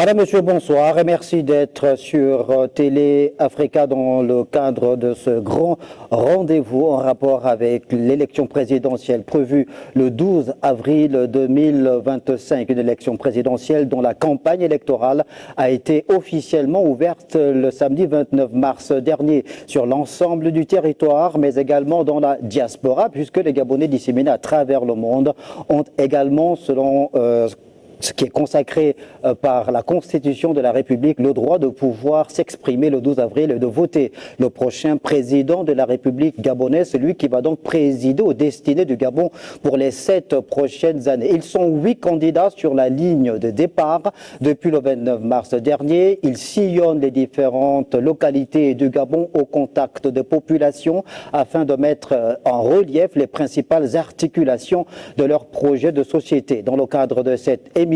Madame, Monsieur, bonsoir et merci d'être sur Télé Africa dans le cadre de ce grand rendez-vous en rapport avec l'élection présidentielle prévue le 12 avril 2025. Une élection présidentielle dont la campagne électorale a été officiellement ouverte le samedi 29 mars dernier sur l'ensemble du territoire, mais également dans la diaspora, puisque les Gabonais disséminés à travers le monde ont également, selon ce qui est consacré par la Constitution de la République, le droit de pouvoir s'exprimer le 12 avril et de voter le prochain président de la République gabonaise, celui qui va donc présider aux destinées du Gabon pour les 7 prochaines années. Ils sont 8 candidats sur la ligne de départ depuis le 29 mars dernier. Ils sillonnent les différentes localités du Gabon au contact des populations afin de mettre en relief les principales articulations de leur projet de société. Dans le cadre de cette émission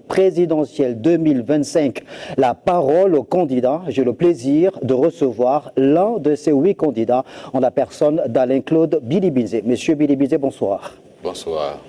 présidentielle 2025, la parole aux candidats. J'ai le plaisir de recevoir l'un de ces 8 candidats en la personne d'Alain-Claude Bilibinze. Monsieur Bilibinze, bonsoir. Bonsoir.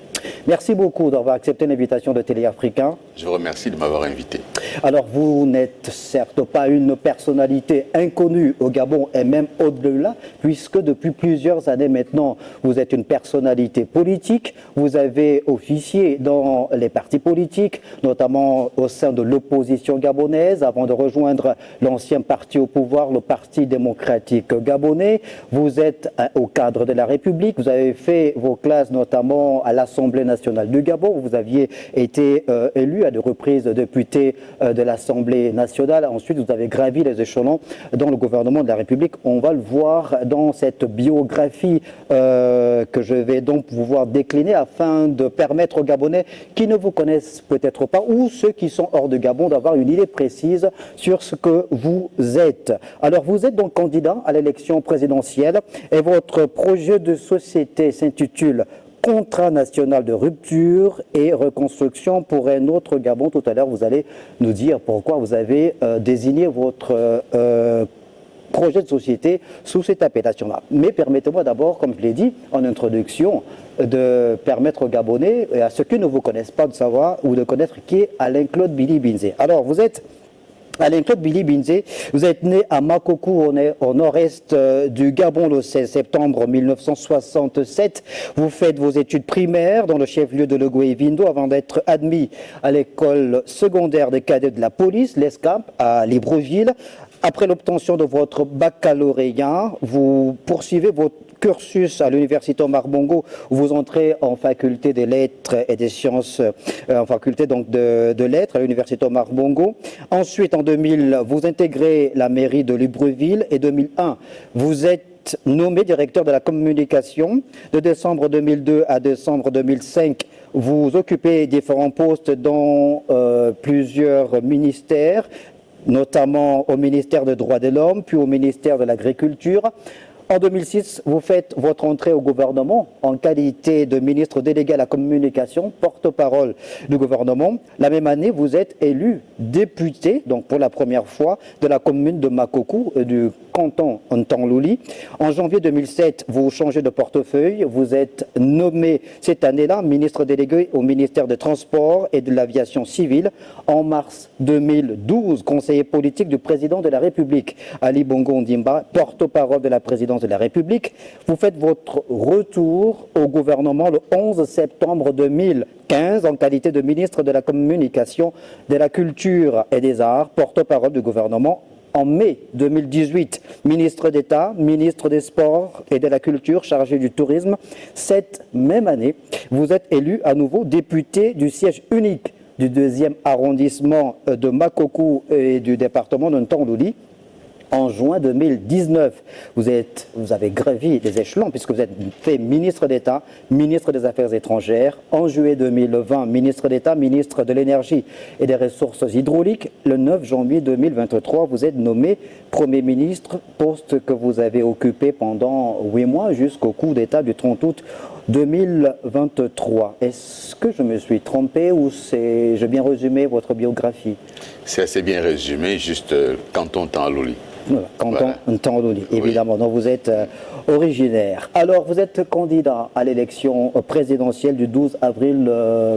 Merci beaucoup d'avoir accepté l'invitation de Télé Africa. Je vous remercie de m'avoir invité. Alors, vous n'êtes certes pas une personnalité inconnue au Gabon et même au-delà, puisque depuis plusieurs années maintenant, vous êtes une personnalité politique. Vous avez officié dans les partis politiques, notamment au sein de l'opposition gabonaise, avant de rejoindre l'ancien parti au pouvoir, le Parti démocratique gabonais. Vous êtes au cadre de la République. Vous avez fait vos classes notamment à l'Assemblée nationale du Gabon. Vous aviez été élu à 2 reprises député de l'Assemblée nationale. Ensuite, vous avez gravi les échelons dans le gouvernement de la République. On va le voir dans cette biographie que je vais donc pouvoir décliner afin de permettre aux Gabonais qui ne vous connaissent peut-être pas ou ceux qui sont hors de Gabon d'avoir une idée précise sur ce que vous êtes. Alors, vous êtes donc candidat à l'élection présidentielle et votre projet de société s'intitule Contrat national de rupture et reconstruction pour un autre Gabon. Tout à l'heure, vous allez nous dire pourquoi vous avez désigné votre projet de société sous cette appellation-là. Mais permettez-moi d'abord, comme je l'ai dit en introduction, de permettre aux Gabonais et à ceux qui ne vous connaissent pas de savoir ou de connaître qui est Alain-Claude Bilibinze. Alors, vous êtes Alain-Claude Bilibinze, vous êtes né à Makoko, au nord-est du Gabon, le 16 septembre 1967. Vous faites vos études primaires dans le chef-lieu de Logoué-Vindo avant d'être admis à l'école secondaire des cadets de la police, l'ESCAP, à Libreville. Après l'obtention de votre baccalauréat, vous poursuivez votre cursus à l'université Omar Bongo, où vous entrez en faculté des lettres et des sciences, en faculté donc de lettres à l'université Omar Bongo. Ensuite, en 2000, vous intégrez la mairie de Libreville et 2001, vous êtes nommé directeur de la communication. De décembre 2002 à décembre 2005, vous occupez différents postes dans plusieurs ministères, notamment au ministère des Droits de l'Homme, puis au ministère de l'Agriculture. En 2006, vous faites votre entrée au gouvernement en qualité de ministre délégué à la communication, porte-parole du gouvernement. La même année, vous êtes élu député, donc pour la première fois, de la commune de Makoko, du canton Ntanlouli. En janvier 2007, vous changez de portefeuille. Vous êtes nommé cette année-là ministre délégué au ministère des Transports et de l'Aviation civile. En mars 2012, conseiller politique du président de la République, Ali Bongo Ondimba, porte-parole de la présidence de la République. Vous faites votre retour au gouvernement le 11 septembre 2015 en qualité de ministre de la Communication, de la Culture et des Arts, porte-parole du gouvernement. En mai 2018, ministre d'État, ministre des Sports et de la Culture, chargé du tourisme. Cette même année, vous êtes élu à nouveau député du siège unique du 2e arrondissement de Makoko et du département de Ntanlouli. En juin 2019, vous avez gravi les échelons puisque vous êtes fait ministre d'État, ministre des Affaires étrangères. En juillet 2020, ministre d'État, ministre de l'Énergie et des Ressources hydrauliques. Le 9 janvier 2023, vous êtes nommé Premier ministre, poste que vous avez occupé pendant 8 mois jusqu'au coup d'État du 30 août 2023. Est-ce que je me suis trompé ou j'ai bien résumé votre biographie? C'est assez bien résumé, juste canton Ntanlouli. Voilà, canton Voilà. Ntandoli, Oui. évidemment, dont vous êtes originaire. Alors, vous êtes candidat à l'élection présidentielle du 12 avril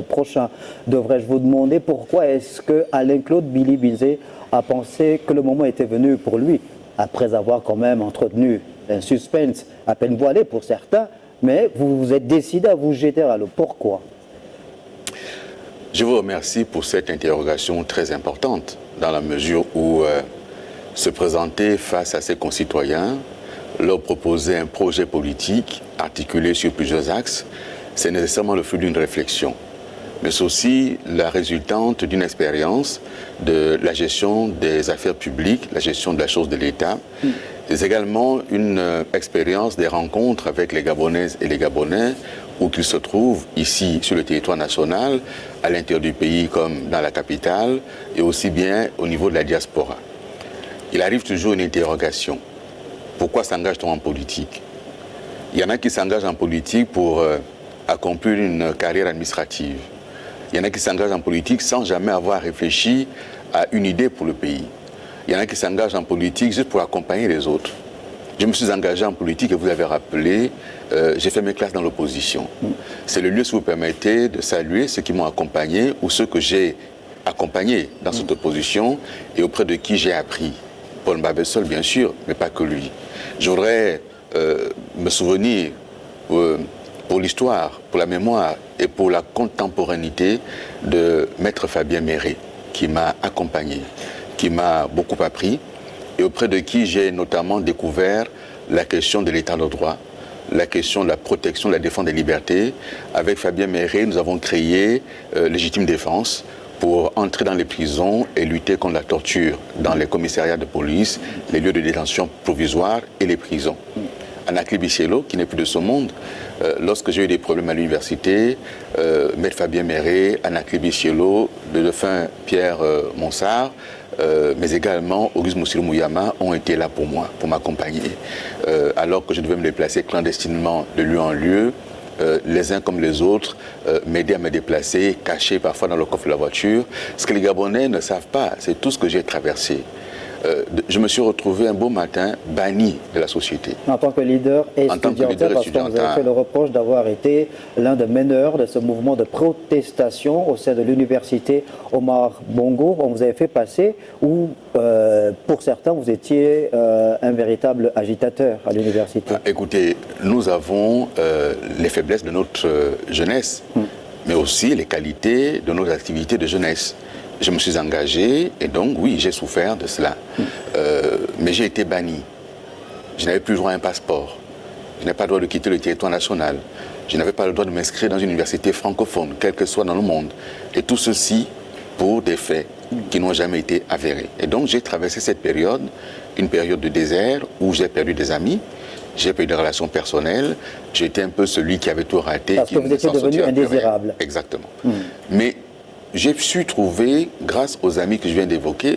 prochain. Devrais-je vous demander pourquoi est-ce que Alain-Claude Billy-Bizet a pensé que le moment était venu pour lui, après avoir quand même entretenu un suspense à peine voilé pour certains, mais vous vous êtes décidé à vous jeter à l'eau. Pourquoi? Je vous remercie pour cette interrogation très importante, dans la mesure où se présenter face à ses concitoyens, leur proposer un projet politique articulé sur plusieurs axes, c'est nécessairement le fruit d'une réflexion. Mais c'est aussi la résultante d'une expérience de la gestion des affaires publiques, la gestion de la chose de l'État. C'est également une expérience des rencontres avec les Gabonaises et les Gabonais, où qu'ils se trouvent ici sur le territoire national, à l'intérieur du pays comme dans la capitale, et aussi bien au niveau de la diaspora. Il arrive toujours une interrogation. Pourquoi s'engage-t-on en politique? Il y en a qui s'engagent en politique pour accomplir une carrière administrative. Il y en a qui s'engagent en politique sans jamais avoir réfléchi à une idée pour le pays. Il y en a qui s'engagent en politique juste pour accompagner les autres. Je me suis engagé en politique et vous l'avez rappelé, j'ai fait mes classes dans l'opposition. C'est le lieu, si vous permettez, de saluer ceux qui m'ont accompagné ou ceux que j'ai accompagnés dans cette opposition et auprès de qui j'ai appris. Paul Mbabessol, bien sûr, mais pas que lui. Je voudrais me souvenir pour l'histoire, pour la mémoire et pour la contemporanéité de Maître Fabien Méré, qui m'a accompagné, qui m'a beaucoup appris et auprès de qui j'ai notamment découvert la question de l'état de droit, la question de la protection, de la défense des libertés. Avec Fabien Méré, nous avons créé Légitime Défense pour entrer dans les prisons et lutter contre la torture dans les commissariats de police, les lieux de détention provisoires et les prisons. Anakli Bichelo, qui n'est plus de ce monde, lorsque j'ai eu des problèmes à l'université, Maître Fabien Méré, Anakli Bichelo, le défunt Pierre Monsard, mais également Auguste Moussirou Mouyama ont été là pour moi, pour m'accompagner. Alors que je devais me déplacer clandestinement de lieu en lieu, les uns comme les autres m'aider à me déplacer, cachés parfois dans le coffre de la voiture. Ce que les Gabonais ne savent pas, c'est tout ce que j'ai traversé. Je me suis retrouvé un beau matin banni de la société. En tant que leader et étudiantin, parce que vous avez fait le reproche d'avoir été l'un des meneurs de ce mouvement de protestation au sein de l'université Omar Bongo. On vous avait fait passer où, pour certains, vous étiez un véritable agitateur à l'université. Écoutez, nous avons les faiblesses de notre jeunesse, mais aussi les qualités de nos activités de jeunesse. Je me suis engagé et donc, oui, j'ai souffert de cela. Mais j'ai été banni. Je n'avais plus le droit à un passeport. Je n'avais pas le droit de quitter le territoire national. Je n'avais pas le droit de m'inscrire dans une université francophone, quelle que soit dans le monde. Et tout ceci pour des faits qui n'ont jamais été avérés. Et donc, j'ai traversé cette période, une période de désert où j'ai perdu des amis, j'ai perdu des relations personnelles, j'étais un peu celui qui avait tout raté. Parce que vous étiez devenu indésirable. Exactement. Mais j'ai su trouver, grâce aux amis que je viens d'évoquer,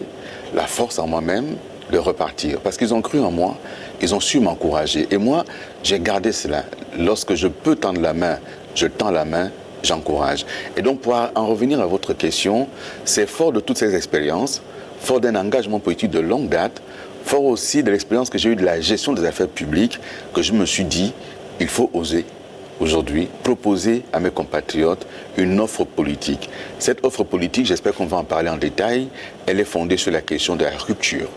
la force en moi-même de repartir. Parce qu'ils ont cru en moi, ils ont su m'encourager. Et moi, j'ai gardé cela. Lorsque je peux tendre la main, je tends la main, j'encourage. Et donc, pour en revenir à votre question, c'est fort de toutes ces expériences, fort d'un engagement politique de longue date, fort aussi de l'expérience que j'ai eue de la gestion des affaires publiques, que je me suis dit, il faut oser. Aujourd'hui, proposer à mes compatriotes une offre politique. Cette offre politique, j'espère qu'on va en parler en détail, elle est fondée sur la question de la rupture.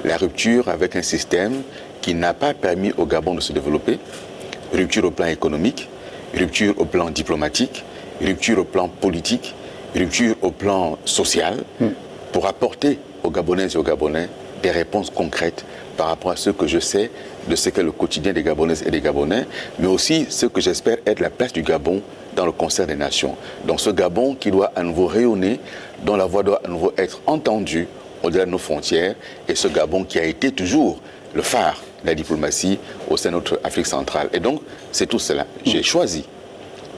La rupture avec un système qui n'a pas permis au Gabon de se développer, rupture au plan économique, rupture au plan diplomatique, rupture au plan politique, rupture au plan social, pour apporter aux Gabonaises et aux Gabonais des réponses concrètes par rapport à ce que je sais de ce qu'est le quotidien des Gabonaises et des Gabonais, mais aussi ce que j'espère être la place du Gabon dans le concert des nations. Donc ce Gabon qui doit à nouveau rayonner, dont la voix doit à nouveau être entendue au-delà de nos frontières, et ce Gabon qui a été toujours le phare de la diplomatie au sein de notre Afrique centrale. Et donc, c'est tout cela. J'ai choisi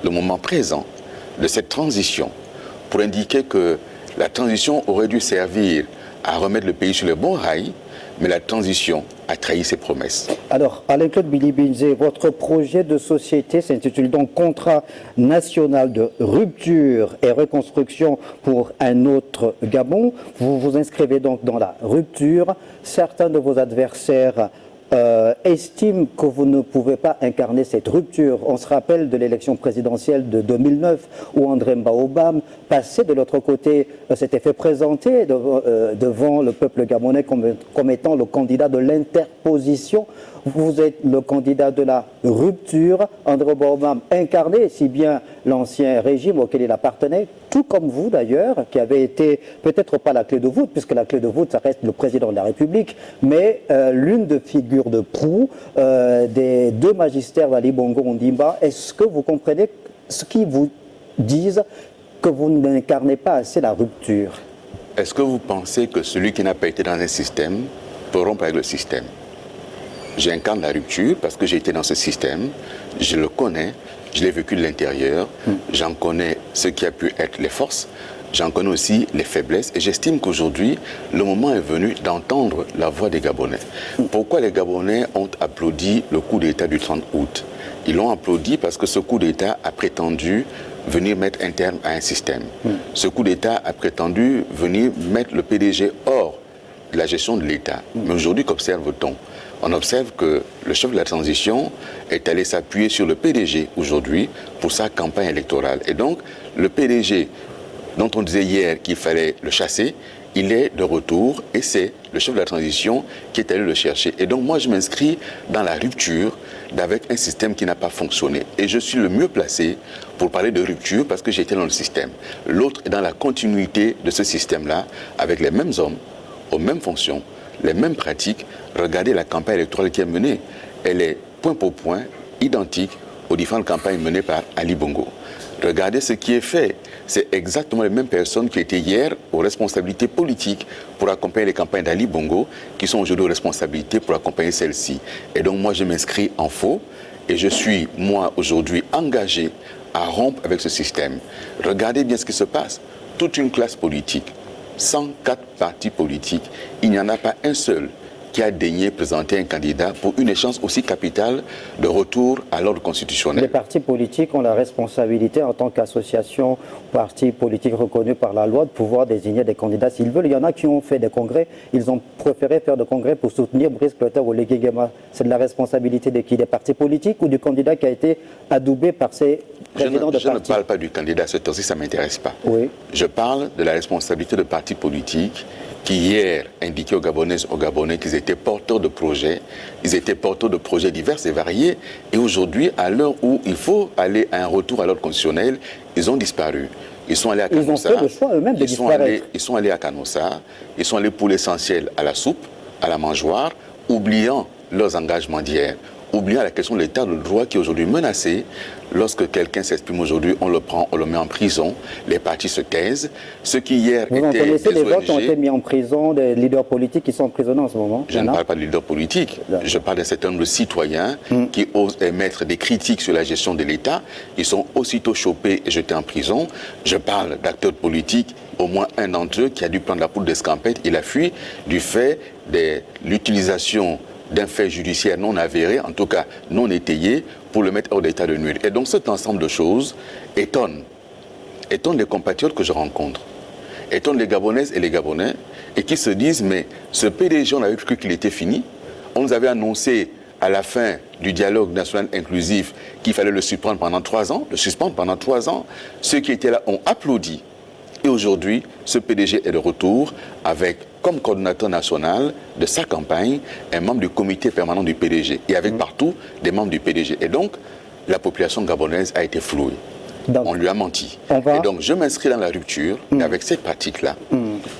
le moment présent de cette transition pour indiquer que la transition aurait dû servir à remettre le pays sur le bon rail, mais la transition a trahi ses promesses. Alors, Alain-Claude Bilibinze, votre projet de société s'intitule donc Contrat national de rupture et reconstruction pour un autre Gabon. Vous vous inscrivez donc dans la rupture. Certains de vos adversaires estiment que vous ne pouvez pas incarner cette rupture. On se rappelle de l'élection présidentielle de 2009 où André Mbaobam, passé de l'autre côté, s'était fait présenter devant le peuple gabonais comme étant le candidat de l'interposition. Vous êtes le candidat de la rupture. André Mbaobam incarnait si bien l'ancien régime auquel il appartenait, tout comme vous d'ailleurs, qui avez été peut-être pas la clé de voûte, puisque la clé de voûte, ça reste le président de la République, mais l'une de figures de proue des deux magistères d'Ali Bongo Ondimba. Est-ce que vous comprenez ce qu'ils vous disent que vous n'incarnez pas assez la rupture? Est-ce que vous pensez que celui qui n'a pas été dans un système peut rompre avec le système? J'incarne la rupture parce que j'ai été dans ce système, je le connais, je l'ai vécu de l'intérieur, j'en connais ce qui a pu être les forces, j'en connais aussi les faiblesses et j'estime qu'aujourd'hui, le moment est venu d'entendre la voix des Gabonais. Pourquoi les Gabonais ont applaudi le coup d'État du 30 août? Ils l'ont applaudi parce que ce coup d'État a prétendu venir mettre un terme à un système. Ce coup d'État a prétendu venir mettre le PDG hors de la gestion de l'État. Mais aujourd'hui, qu'observe-t-on? On observe que le chef de la transition est allé s'appuyer sur le PDG aujourd'hui pour sa campagne électorale. Et donc, le PDG, dont on disait hier qu'il fallait le chasser, il est de retour et c'est le chef de la transition qui est allé le chercher. Et donc, moi, je m'inscris dans la rupture avec un système qui n'a pas fonctionné. Et je suis le mieux placé pour parler de rupture parce que j'étais dans le système. L'autre est dans la continuité de ce système-là, avec les mêmes hommes, aux mêmes fonctions, les mêmes pratiques. Regardez la campagne électorale qui est menée. Elle est point pour point identique aux différentes campagnes menées par Ali Bongo. Regardez ce qui est fait. C'est exactement les mêmes personnes qui étaient hier aux responsabilités politiques pour accompagner les campagnes d'Ali Bongo qui sont aujourd'hui aux responsabilités pour accompagner celles-ci. Et donc moi je m'inscris en faux et je suis moi aujourd'hui engagé à rompre avec ce système. Regardez bien ce qui se passe. Toute une classe politique, 104 partis politiques, il n'y en a pas un seul qui a daigné présenter un candidat pour une échéance aussi capitale de retour à l'ordre constitutionnel. Les partis politiques ont la responsabilité en tant qu'association, partis politiques reconnus par la loi, de pouvoir désigner des candidats s'ils veulent. Il y en a qui ont fait des congrès, ils ont préféré faire des congrès pour soutenir Brice Clotaire ou Oligui Nguema. C'est de la responsabilité de qui? Des partis politiques ou du candidat qui a été adoubé par ses présidents de partis? Je ne parle pas du candidat, ce temps-ci, ça ne m'intéresse pas. Oui. Je parle de la responsabilité de partis politiques qui hier indiquaient aux Gabonais qu'ils étaient porteurs de projets, ils étaient porteurs de projets divers et variés, et aujourd'hui, à l'heure où il faut aller à un retour à l'ordre constitutionnel, ils ont disparu. Ils sont allés à Canossa. Ils ont fait le choix eux-mêmes de disparaître. Ils sont allés à Canossa, ils sont allés pour l'essentiel à la soupe, à la mangeoire, oubliant leurs engagements d'hier, oubliant la question de l'état de droit qui est aujourd'hui menacé. Lorsque quelqu'un s'exprime aujourd'hui, on le prend, on le met en prison, les partis se taisent. Ceux qui hier Vous en connaissez des voix qui ont été mis en prison, des leaders politiques qui sont emprisonnés en ce moment? Je ne parle pas de leaders politiques, je parle d'un certain nombre de citoyens qui osent émettre des critiques sur la gestion de l'État. Ils sont aussitôt chopés et jetés en prison. Je parle d'acteurs politiques, au moins un d'entre eux qui a dû prendre la poudre d'escampette. Il a fui du fait de l'utilisation d'un fait judiciaire non avéré, en tout cas non étayé, pour le mettre hors d'état de nuire. Et donc cet ensemble de choses étonne les compatriotes que je rencontre, étonne les Gabonaises et les Gabonais, et qui se disent, mais ce PDG, on avait cru qu'il était fini. On nous avait annoncé à la fin du dialogue national inclusif qu'il fallait le suspendre pendant 3 ans. Ceux qui étaient là ont applaudi. Et aujourd'hui, ce PDG est de retour avec, comme coordonnateur national de sa campagne, un membre du comité permanent du PDG. Et avec partout des membres du PDG. Et donc, la population gabonaise a été flouée. Donc, on lui a menti. Et donc, je m'inscris dans la rupture avec cette pratique-là.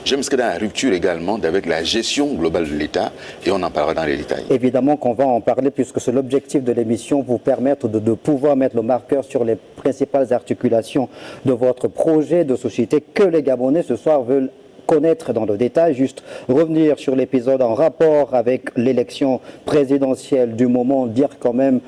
Je m'inscris dans la rupture également avec la gestion globale de l'État. Et on en parlera dans les détails. Évidemment qu'on va en parler puisque c'est l'objectif de l'émission, vous permettre de pouvoir mettre le marqueur sur les principales articulations de votre projet de société que les Gabonais ce soir veulent connaître dans le détail, juste revenir sur l'épisode en rapport avec l'élection présidentielle du moment, dire quand même,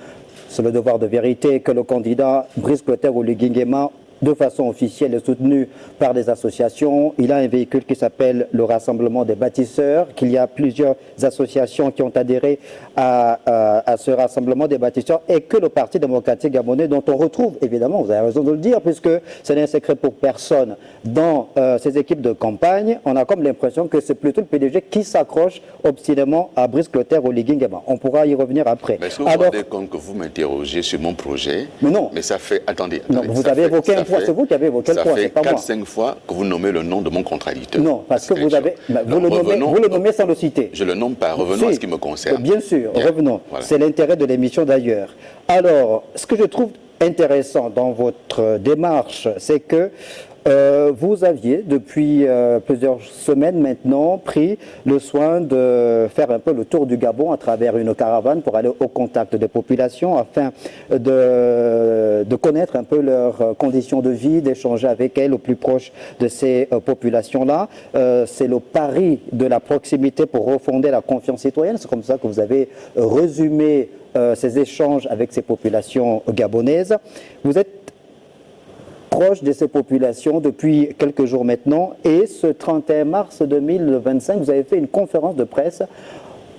c'est le devoir de vérité, que le candidat Brice Clotaire Oligui Nguema de façon officielle et soutenue par des associations. Il a un véhicule qui s'appelle le Rassemblement des bâtisseurs, qu'il y a plusieurs associations qui ont adhéré à ce Rassemblement des bâtisseurs et que le Parti démocratique gabonais, dont on retrouve, évidemment, vous avez raison de le dire, puisque ce n'est un secret pour personne, dans ces équipes de campagne, on a comme l'impression que c'est plutôt le PDG qui s'accroche obstinément à Brice Clotaire Oligui Nguema. On pourra y revenir après. Mais est-ce que vous vous rendez compte que vous m'interrogez sur mon projet? Mais non. Mais ça fait... Attendez. Non, vous avez évoqué un point, c'est vous qui avez évoqué le point, c'est pas moi. Ça fait 4-5 fois que vous nommez le nom de mon contradicteur. Non, parce que vous avez... Vous le nommez sans le citer. Je le nomme pas. Revenons à ce qui me concerne. Bien sûr, revenons. Voilà. C'est l'intérêt de l'émission d'ailleurs. Alors, ce que je trouve intéressant dans votre démarche, c'est que vous aviez, depuis plusieurs semaines maintenant, pris le soin de faire un peu le tour du Gabon à travers une caravane pour aller au contact des populations afin de connaître un peu leurs conditions de vie, d'échanger avec elles au plus proche de ces populations-là. C'est le pari de la proximité pour refonder la confiance citoyenne. C'est comme ça que vous avez résumé ces échanges avec ces populations gabonaises. Vous êtes proche de ces populations depuis quelques jours maintenant et ce 31 mars 2025, vous avez fait une conférence de presse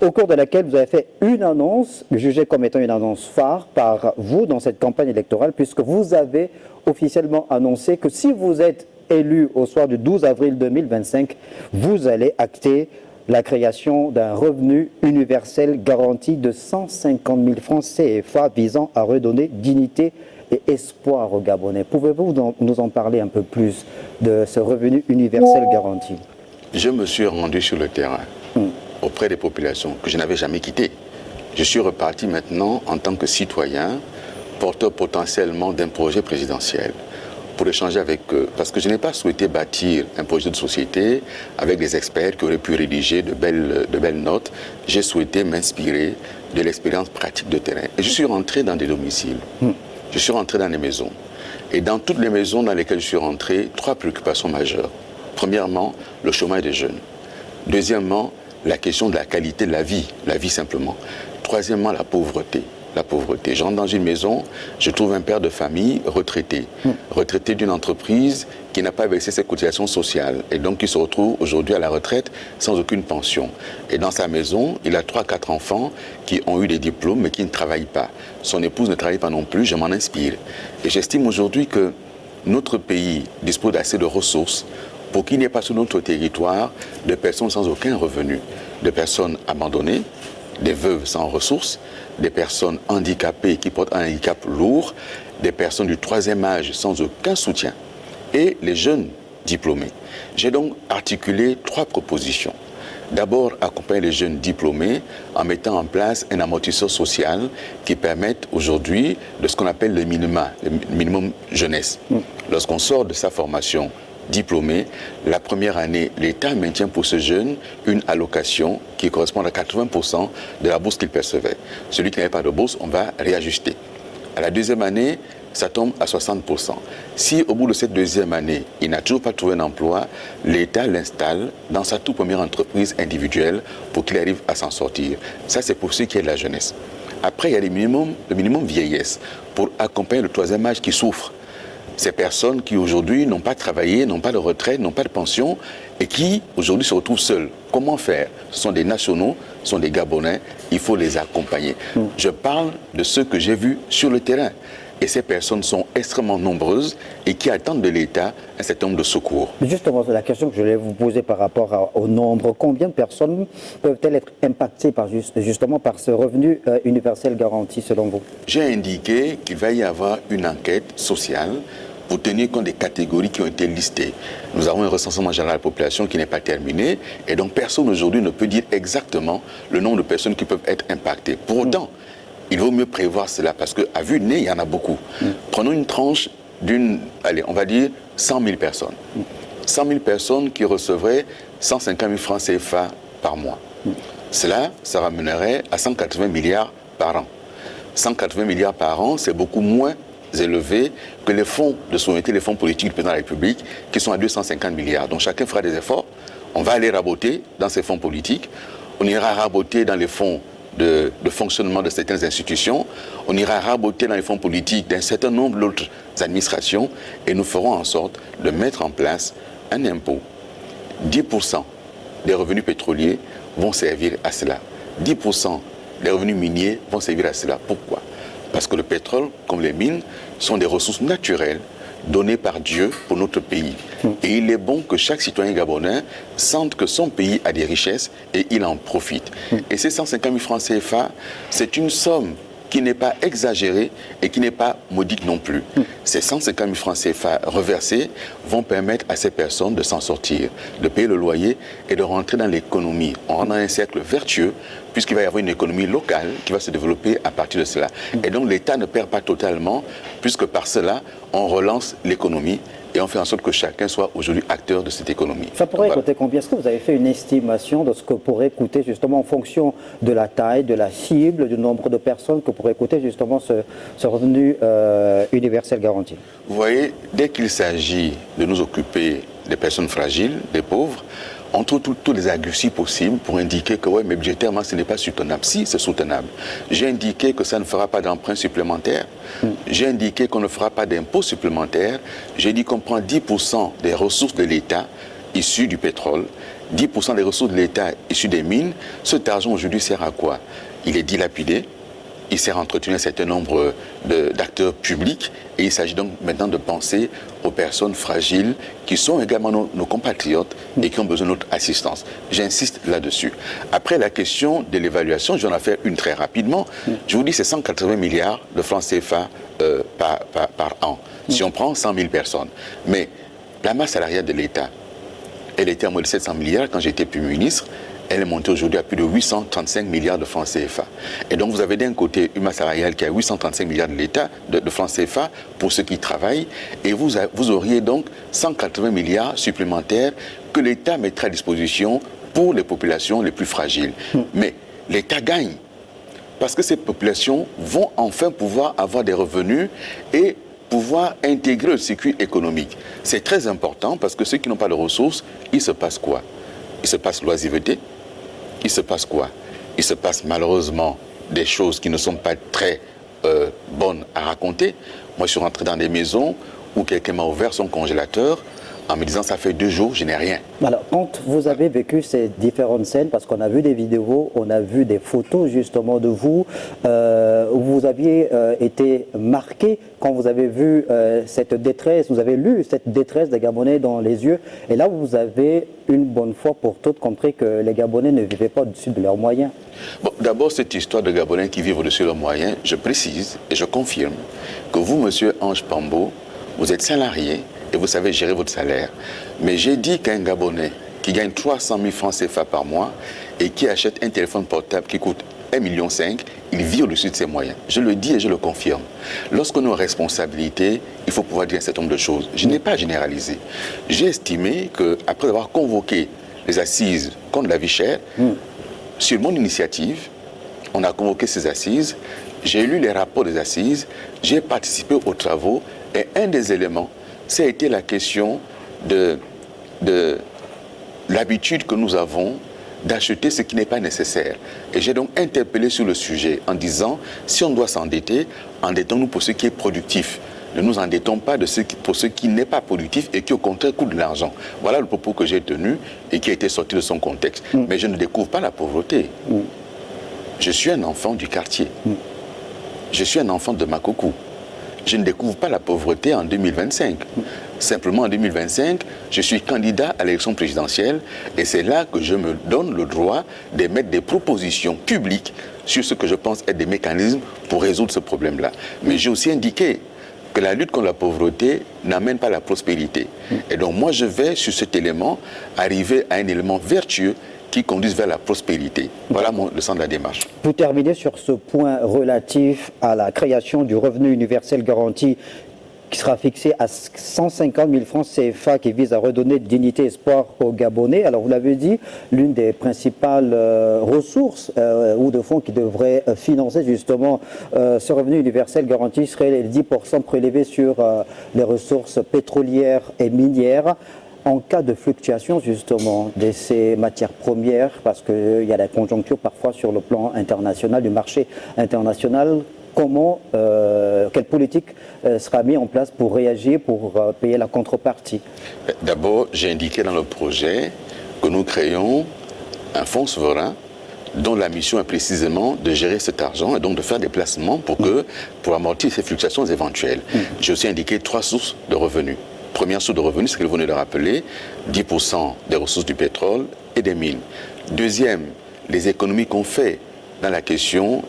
au cours de laquelle vous avez fait une annonce, jugée comme étant une annonce phare par vous dans cette campagne électorale, puisque vous avez officiellement annoncé que si vous êtes élu au soir du 12 avril 2025, vous allez acter la création d'un revenu universel garanti de 150 000 francs CFA visant à redonner dignité et espoir aux Gabonais. Pouvez-vous nous en parler un peu plus de ce revenu universel garanti? Je me suis rendu sur le terrain auprès des populations que je n'avais jamais quittées. Je suis reparti maintenant en tant que citoyen, porteur potentiellement d'un projet présidentiel, pour échanger avec eux. Parce que je n'ai pas souhaité bâtir un projet de société avec des experts qui auraient pu rédiger de belles notes. J'ai souhaité m'inspirer de l'expérience pratique de terrain. Et je suis rentré dans des domiciles. Je suis rentré dans les maisons. Et dans toutes les maisons dans lesquelles je suis rentré, 3 préoccupations majeures. Premièrement, le chômage des jeunes. Deuxièmement, la question de la qualité de la vie simplement. Troisièmement, la pauvreté. La pauvreté. J'entre dans une maison, je trouve un père de famille retraité. Retraité d'une entreprise qui n'a pas versé ses cotisations sociales et donc qui se retrouve aujourd'hui à la retraite sans aucune pension. Et dans sa maison, il a 3-4 enfants qui ont eu des diplômes mais qui ne travaillent pas. Son épouse ne travaille pas non plus, je m'en inspire. Et j'estime aujourd'hui que notre pays dispose d'assez de ressources pour qu'il n'y ait pas sur notre territoire de personnes sans aucun revenu, de personnes abandonnées, des veuves sans ressources, des personnes handicapées qui portent un handicap lourd, des personnes du 3e âge sans aucun soutien et les jeunes diplômés. J'ai donc articulé 3 propositions. D'abord, accompagner les jeunes diplômés en mettant en place un amortisseur social qui permette aujourd'hui de ce qu'on appelle le minimum jeunesse. Lorsqu'on sort de sa formation diplômé, la première année, l'État maintient pour ce jeune une allocation qui correspond à 80% de la bourse qu'il percevait. Celui qui n'avait pas de bourse, on va réajuster. À la 2e année, ça tombe à 60%. Si au bout de cette 2e année, il n'a toujours pas trouvé un emploi, l'État l'installe dans sa toute première entreprise individuelle pour qu'il arrive à s'en sortir. Ça, c'est pour ceux qui est de la jeunesse. Après, il y a le minimum vieillesse pour accompagner le 3e âge qui souffre. Ces personnes qui aujourd'hui n'ont pas travaillé, n'ont pas de retraite, n'ont pas de pension et qui aujourd'hui se retrouvent seuls. Comment faire? Ce sont des nationaux, ce sont des Gabonais, il faut les accompagner. Je parle de ceux que j'ai vus sur le terrain. Et ces personnes sont extrêmement nombreuses et qui attendent de l'État un certain nombre de secours. Justement, c'est la question que je voulais vous poser par rapport au nombre. Combien de personnes peuvent-elles être impactées justement par ce revenu universel garanti selon vous? J'ai indiqué qu'il va y avoir une enquête sociale pour tenir compte des catégories qui ont été listées. Nous avons un recensement général de la population qui n'est pas terminé et donc personne aujourd'hui ne peut dire exactement le nombre de personnes qui peuvent être impactées. Pour autant, il vaut mieux prévoir cela parce qu'à vue de nez, il y en a beaucoup. Prenons une tranche allez, on va dire 100 000 personnes. 100 000 personnes qui recevraient 150 000 francs CFA par mois. Cela, ça ramènerait à 180 milliards par an. 180 milliards par an, c'est beaucoup moins élevé que les fonds de souveraineté, les fonds politiques du président de la République, qui sont à 250 milliards. Donc chacun fera des efforts. On va aller raboter dans ces fonds politiques. On ira raboter dans les fonds de fonctionnement de certaines institutions, on ira raboter dans les fonds politiques d'un certain nombre d'autres administrations et nous ferons en sorte de mettre en place un impôt. 10% des revenus pétroliers vont servir à cela. 10% des revenus miniers vont servir à cela. Pourquoi? Parce que le pétrole, comme les mines, sont des ressources naturelles données par Dieu pour notre pays. Et il est bon que chaque citoyen gabonais sente que son pays a des richesses et il en profite. Et ces 150 000 francs CFA, c'est une somme qui n'est pas exagérée et qui n'est pas modique non plus. Ces 150 000 francs CFA reversés vont permettre à ces personnes de s'en sortir, de payer le loyer et de rentrer dans l'économie. On rentre dans un cercle vertueux puisqu'il va y avoir une économie locale qui va se développer à partir de cela. Et donc l'État ne perd pas totalement puisque par cela, on relance l'économie et on fait en sorte que chacun soit aujourd'hui acteur de cette économie. Ça pourrait coûter combien? Est-ce que vous avez fait une estimation de ce que pourrait coûter justement en fonction de la taille, de la cible, du nombre de personnes que pourrait coûter justement ce revenu universel garanti? Vous voyez, dès qu'il s'agit de nous occuper des personnes fragiles, des pauvres, on trouve tous les arguties possibles pour indiquer que ouais, mais budgétairement, ce n'est pas soutenable. Si, c'est soutenable. J'ai indiqué que ça ne fera pas d'emprunt supplémentaire. J'ai indiqué qu'on ne fera pas d'impôts supplémentaires. J'ai dit qu'on prend 10% des ressources de l'État issues du pétrole, 10% des ressources de l'État issues des mines. Cet argent aujourd'hui sert à quoi? Il est dilapidé. Il sert à entretenir un certain nombre d'acteurs publics et il s'agit donc maintenant de penser aux personnes fragiles qui sont également nos compatriotes et qui ont besoin de notre assistance. J'insiste là-dessus. Après la question de l'évaluation, je vais en faire une très rapidement. Je vous dis c'est 180 milliards de francs CFA par an, si on prend 100 000 personnes. Mais la masse salariale de l'État, elle était à moins de 700 milliards quand j'étais Premier ministre. Elle est montée aujourd'hui à plus de 835 milliards de francs CFA. Et donc vous avez d'un côté une masse salariale qui a 835 milliards de l'État, de francs CFA pour ceux qui travaillent, et vous auriez donc 180 milliards supplémentaires que l'État mettra à disposition pour les populations les plus fragiles. Mais l'État gagne, parce que ces populations vont enfin pouvoir avoir des revenus et pouvoir intégrer le circuit économique. C'est très important parce que ceux qui n'ont pas de ressources, il se passe quoi? Il se passe l'oisiveté. Il se passe quoi? Il se passe malheureusement des choses qui ne sont pas très bonnes à raconter. Moi, je suis rentré dans des maisons où quelqu'un m'a ouvert son congélateur en me disant ça fait 2 jours, je n'ai rien. Alors, quand vous avez vécu ces différentes scènes, parce qu'on a vu des vidéos, on a vu des photos justement de vous, où vous aviez été marqué quand vous avez vu cette détresse, vous avez lu cette détresse des Gabonais dans les yeux, et là vous avez une bonne fois pour toutes compris que les Gabonais ne vivaient pas au-dessus de leurs moyens. Bon, d'abord, cette histoire de Gabonais qui vivent au-dessus de leurs moyens, je précise et je confirme que vous, monsieur Ange Pambo, vous êtes salarié et vous savez gérer votre salaire. Mais j'ai dit qu'un Gabonais qui gagne 300 000 francs CFA par mois et qui achète un téléphone portable qui coûte 1,5 million, il vit au-dessus de ses moyens. Je le dis et je le confirme. Lorsqu'on est en responsabilité, il faut pouvoir dire un certain nombre de choses. Je n'ai pas généralisé. J'ai estimé qu'après avoir convoqué les assises contre la vie chère, sur mon initiative, on a convoqué ces assises, j'ai lu les rapports des assises, j'ai participé aux travaux et un des éléments, ça a été la question de l'habitude que nous avons d'acheter ce qui n'est pas nécessaire. Et j'ai donc interpellé sur le sujet en disant, si on doit s'endetter, endettons-nous pour ce qui est productif. Ne nous endettons pas pour ce qui n'est pas productif et qui au contraire coûte de l'argent. Voilà le propos que j'ai tenu et qui a été sorti de son contexte. Mais je ne découvre pas la pauvreté. Je suis un enfant du quartier. Je suis un enfant de Makoko. Je ne découvre pas la pauvreté en 2025. Simplement en 2025, je suis candidat à l'élection présidentielle et c'est là que je me donne le droit d'émettre des propositions publiques sur ce que je pense être des mécanismes pour résoudre ce problème-là. Mais j'ai aussi indiqué que la lutte contre la pauvreté n'amène pas la prospérité. Et donc moi je vais sur cet élément arriver à un élément vertueux qui conduisent vers la prospérité. Voilà le sens de la démarche. Pour terminer sur ce point relatif à la création du revenu universel garanti qui sera fixé à 150 000 francs CFA qui vise à redonner dignité et espoir aux Gabonais. Alors vous l'avez dit, l'une des principales ressources ou de fonds qui devraient financer justement ce revenu universel garanti serait les 10% prélevés sur les ressources pétrolières et minières. en cas de fluctuation justement de ces matières premières, parce qu'il y a la conjoncture parfois sur le plan international, du marché international, quelle politique sera mise en place pour réagir, pour payer la contrepartie? D'abord, j'ai indiqué dans le projet que nous créons un fonds souverain dont la mission est précisément de gérer cet argent et donc de faire des placements pour amortir ces fluctuations éventuelles. J'ai aussi indiqué 3 sources de revenus. Première source de revenus, c'est ce que vous venez de rappeler, 10% des ressources du pétrole et des mines. Deuxième, les économies qu'on fait dans la question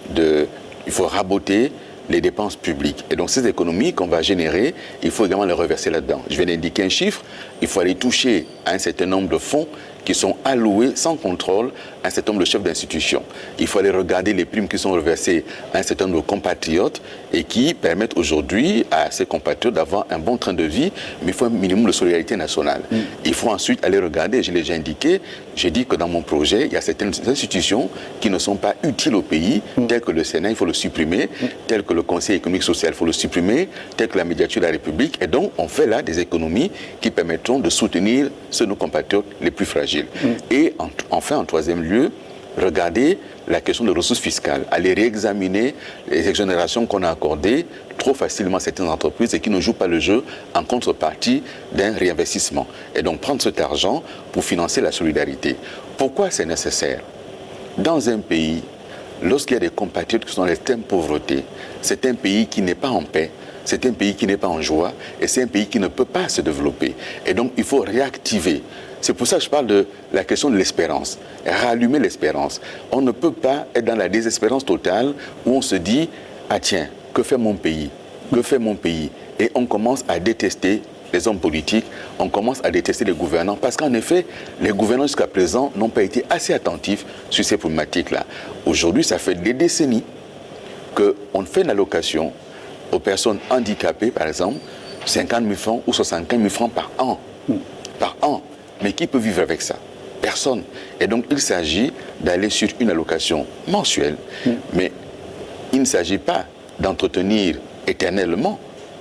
il faut raboter les dépenses publiques. Et donc ces économies qu'on va générer, il faut également les reverser là-dedans. Je viens d'indiquer un chiffre, il faut aller toucher à un certain nombre de fonds qui sont alloués sans contrôle à un certain nombre de chefs d'institutions. Il faut aller regarder les primes qui sont reversées à un certain nombre de compatriotes et qui permettent aujourd'hui à ces compatriotes d'avoir un bon train de vie, mais il faut un minimum de solidarité nationale. Il faut ensuite aller regarder, je l'ai déjà indiqué, j'ai dit que dans mon projet, il y a certaines institutions qui ne sont pas utiles au pays, telles que le Sénat, il faut le supprimer, telles que le Conseil économique social, il faut le supprimer, telles que la médiature de la République. Et donc, on fait là des économies qui permettront de soutenir ceux de nos compatriotes les plus fragiles. Et enfin, en troisième lieu, regarder la question des ressources fiscales, aller réexaminer les exonérations qu'on a accordées trop facilement à certaines entreprises et qui ne jouent pas le jeu en contrepartie d'un réinvestissement. Et donc prendre cet argent pour financer la solidarité. Pourquoi c'est nécessaire? Dans un pays, lorsqu'il y a des compatriotes qui sont en extrême pauvreté, c'est un pays qui n'est pas en paix, c'est un pays qui n'est pas en joie et c'est un pays qui ne peut pas se développer. Et donc il faut réactiver. C'est pour ça que je parle de la question de l'espérance, rallumer l'espérance. On ne peut pas être dans la désespérance totale où on se dit « Ah tiens, que fait mon pays? Que fait mon pays ?» Et on commence à détester les hommes politiques, on commence à détester les gouvernants parce qu'en effet, les gouvernants jusqu'à présent n'ont pas été assez attentifs sur ces problématiques-là. Aujourd'hui, ça fait des décennies qu'on fait une allocation aux personnes handicapées, par exemple, 50 000 francs ou 65 000 francs par an. Par an. Mais qui peut vivre avec ça? Personne. Et donc, il s'agit d'aller sur une allocation mensuelle, mais il ne s'agit pas d'entretenir éternellement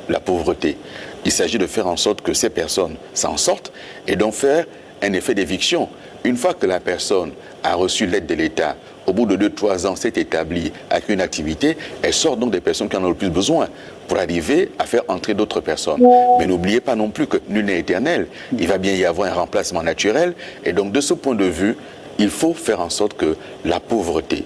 la pauvreté. Il s'agit de faire en sorte que ces personnes s'en sortent et donc faire un effet d'éviction. Une fois que la personne a reçu l'aide de l'État, au bout de 2-3 ans, s'est établie avec une activité, elle sort donc des personnes qui en ont le plus besoin pour arriver à faire entrer d'autres personnes. Mais n'oubliez pas non plus que nul n'est éternel. Il va bien y avoir un remplacement naturel. Et donc, de ce point de vue, il faut faire en sorte que la pauvreté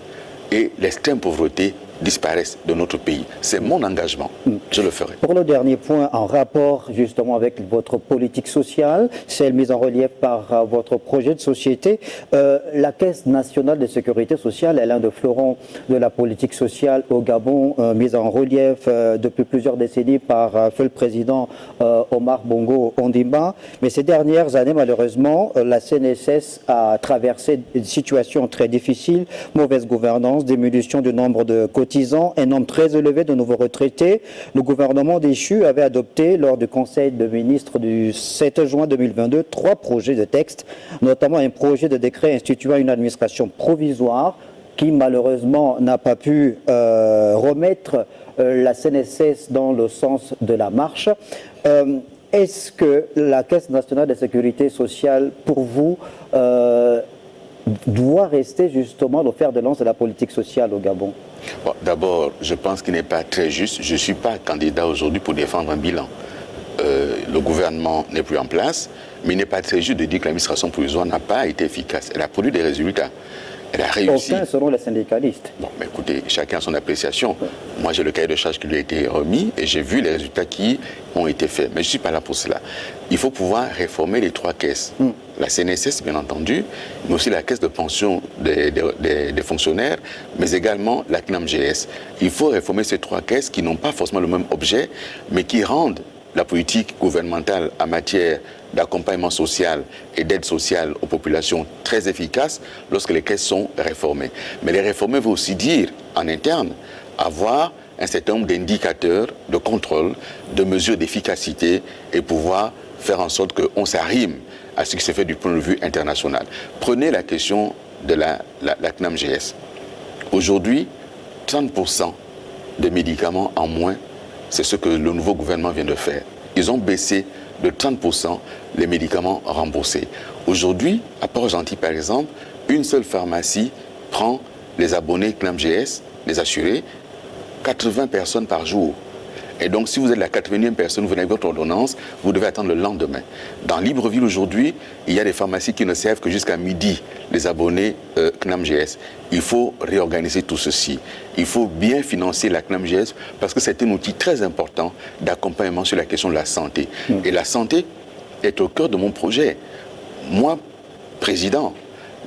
et l'extrême pauvreté disparaissent de notre pays. C'est mon engagement. Je le ferai. Pour le dernier point, en rapport justement avec votre politique sociale, celle mise en relief par votre projet de société, la Caisse nationale de sécurité sociale est l'un des fleurons de la politique sociale au Gabon, mise en relief depuis plusieurs décennies par feu le président Omar Bongo Ondimba. Mais ces dernières années, malheureusement, la CNSS a traversé une situation très difficile, mauvaise gouvernance, diminution du nombre de cotisants, un nombre très élevé de nouveaux retraités. Le gouvernement déchu avait adopté lors du Conseil de ministres du 7 juin 2022 3 projets de texte, notamment un projet de décret instituant une administration provisoire qui malheureusement n'a pas pu remettre la CNSS dans le sens de la marche. Est-ce que la Caisse nationale de sécurité sociale, pour vous, doit rester justement le fer de lance de la politique sociale au Gabon? Bon, d'abord, je pense qu'il n'est pas très juste. Je ne suis pas candidat aujourd'hui pour défendre un bilan. Le gouvernement n'est plus en place, mais il n'est pas très juste de dire que l'administration provisoire n'a pas été efficace. Elle a produit des résultats. Elle a réussi. Aucun selon les syndicalistes. Bon, mais écoutez, chacun a son appréciation. Moi, j'ai le cahier de charge qui lui a été remis et j'ai vu les résultats qui ont été faits. Mais je ne suis pas là pour cela. Il faut pouvoir réformer les 3 caisses. La CNSS, bien entendu, mais aussi la caisse de pension des fonctionnaires, mais également la CNAMGS. Il faut réformer ces 3 caisses qui n'ont pas forcément le même objet, mais qui rendent la politique gouvernementale en matière d'accompagnement social et d'aide sociale aux populations très efficace lorsque les caisses sont réformées. Mais les réformer veut aussi dire, en interne, avoir un certain nombre d'indicateurs de contrôle, de mesures d'efficacité et pouvoir faire en sorte qu'on s'arrime à ce qui se fait du point de vue international. Prenez la question de la CNAMGS. Aujourd'hui, 30% de médicaments en moins, c'est ce que le nouveau gouvernement vient de faire. ils ont baissé de 30% les médicaments remboursés. Aujourd'hui, à Port-Gentil par exemple, une seule pharmacie prend les abonnés CNAMGS, les assurés, 80 personnes par jour. Et donc, si vous êtes la 81e personne, vous n'avez votre ordonnance, vous devez attendre le lendemain. Dans Libreville, aujourd'hui, il y a des pharmacies qui ne servent que jusqu'à midi, les abonnés CNAMGS. Il faut réorganiser tout ceci. Il faut bien financer la CNAMGS parce que c'est un outil très important d'accompagnement sur la question de la santé. Et la santé est au cœur de mon projet. Moi, président,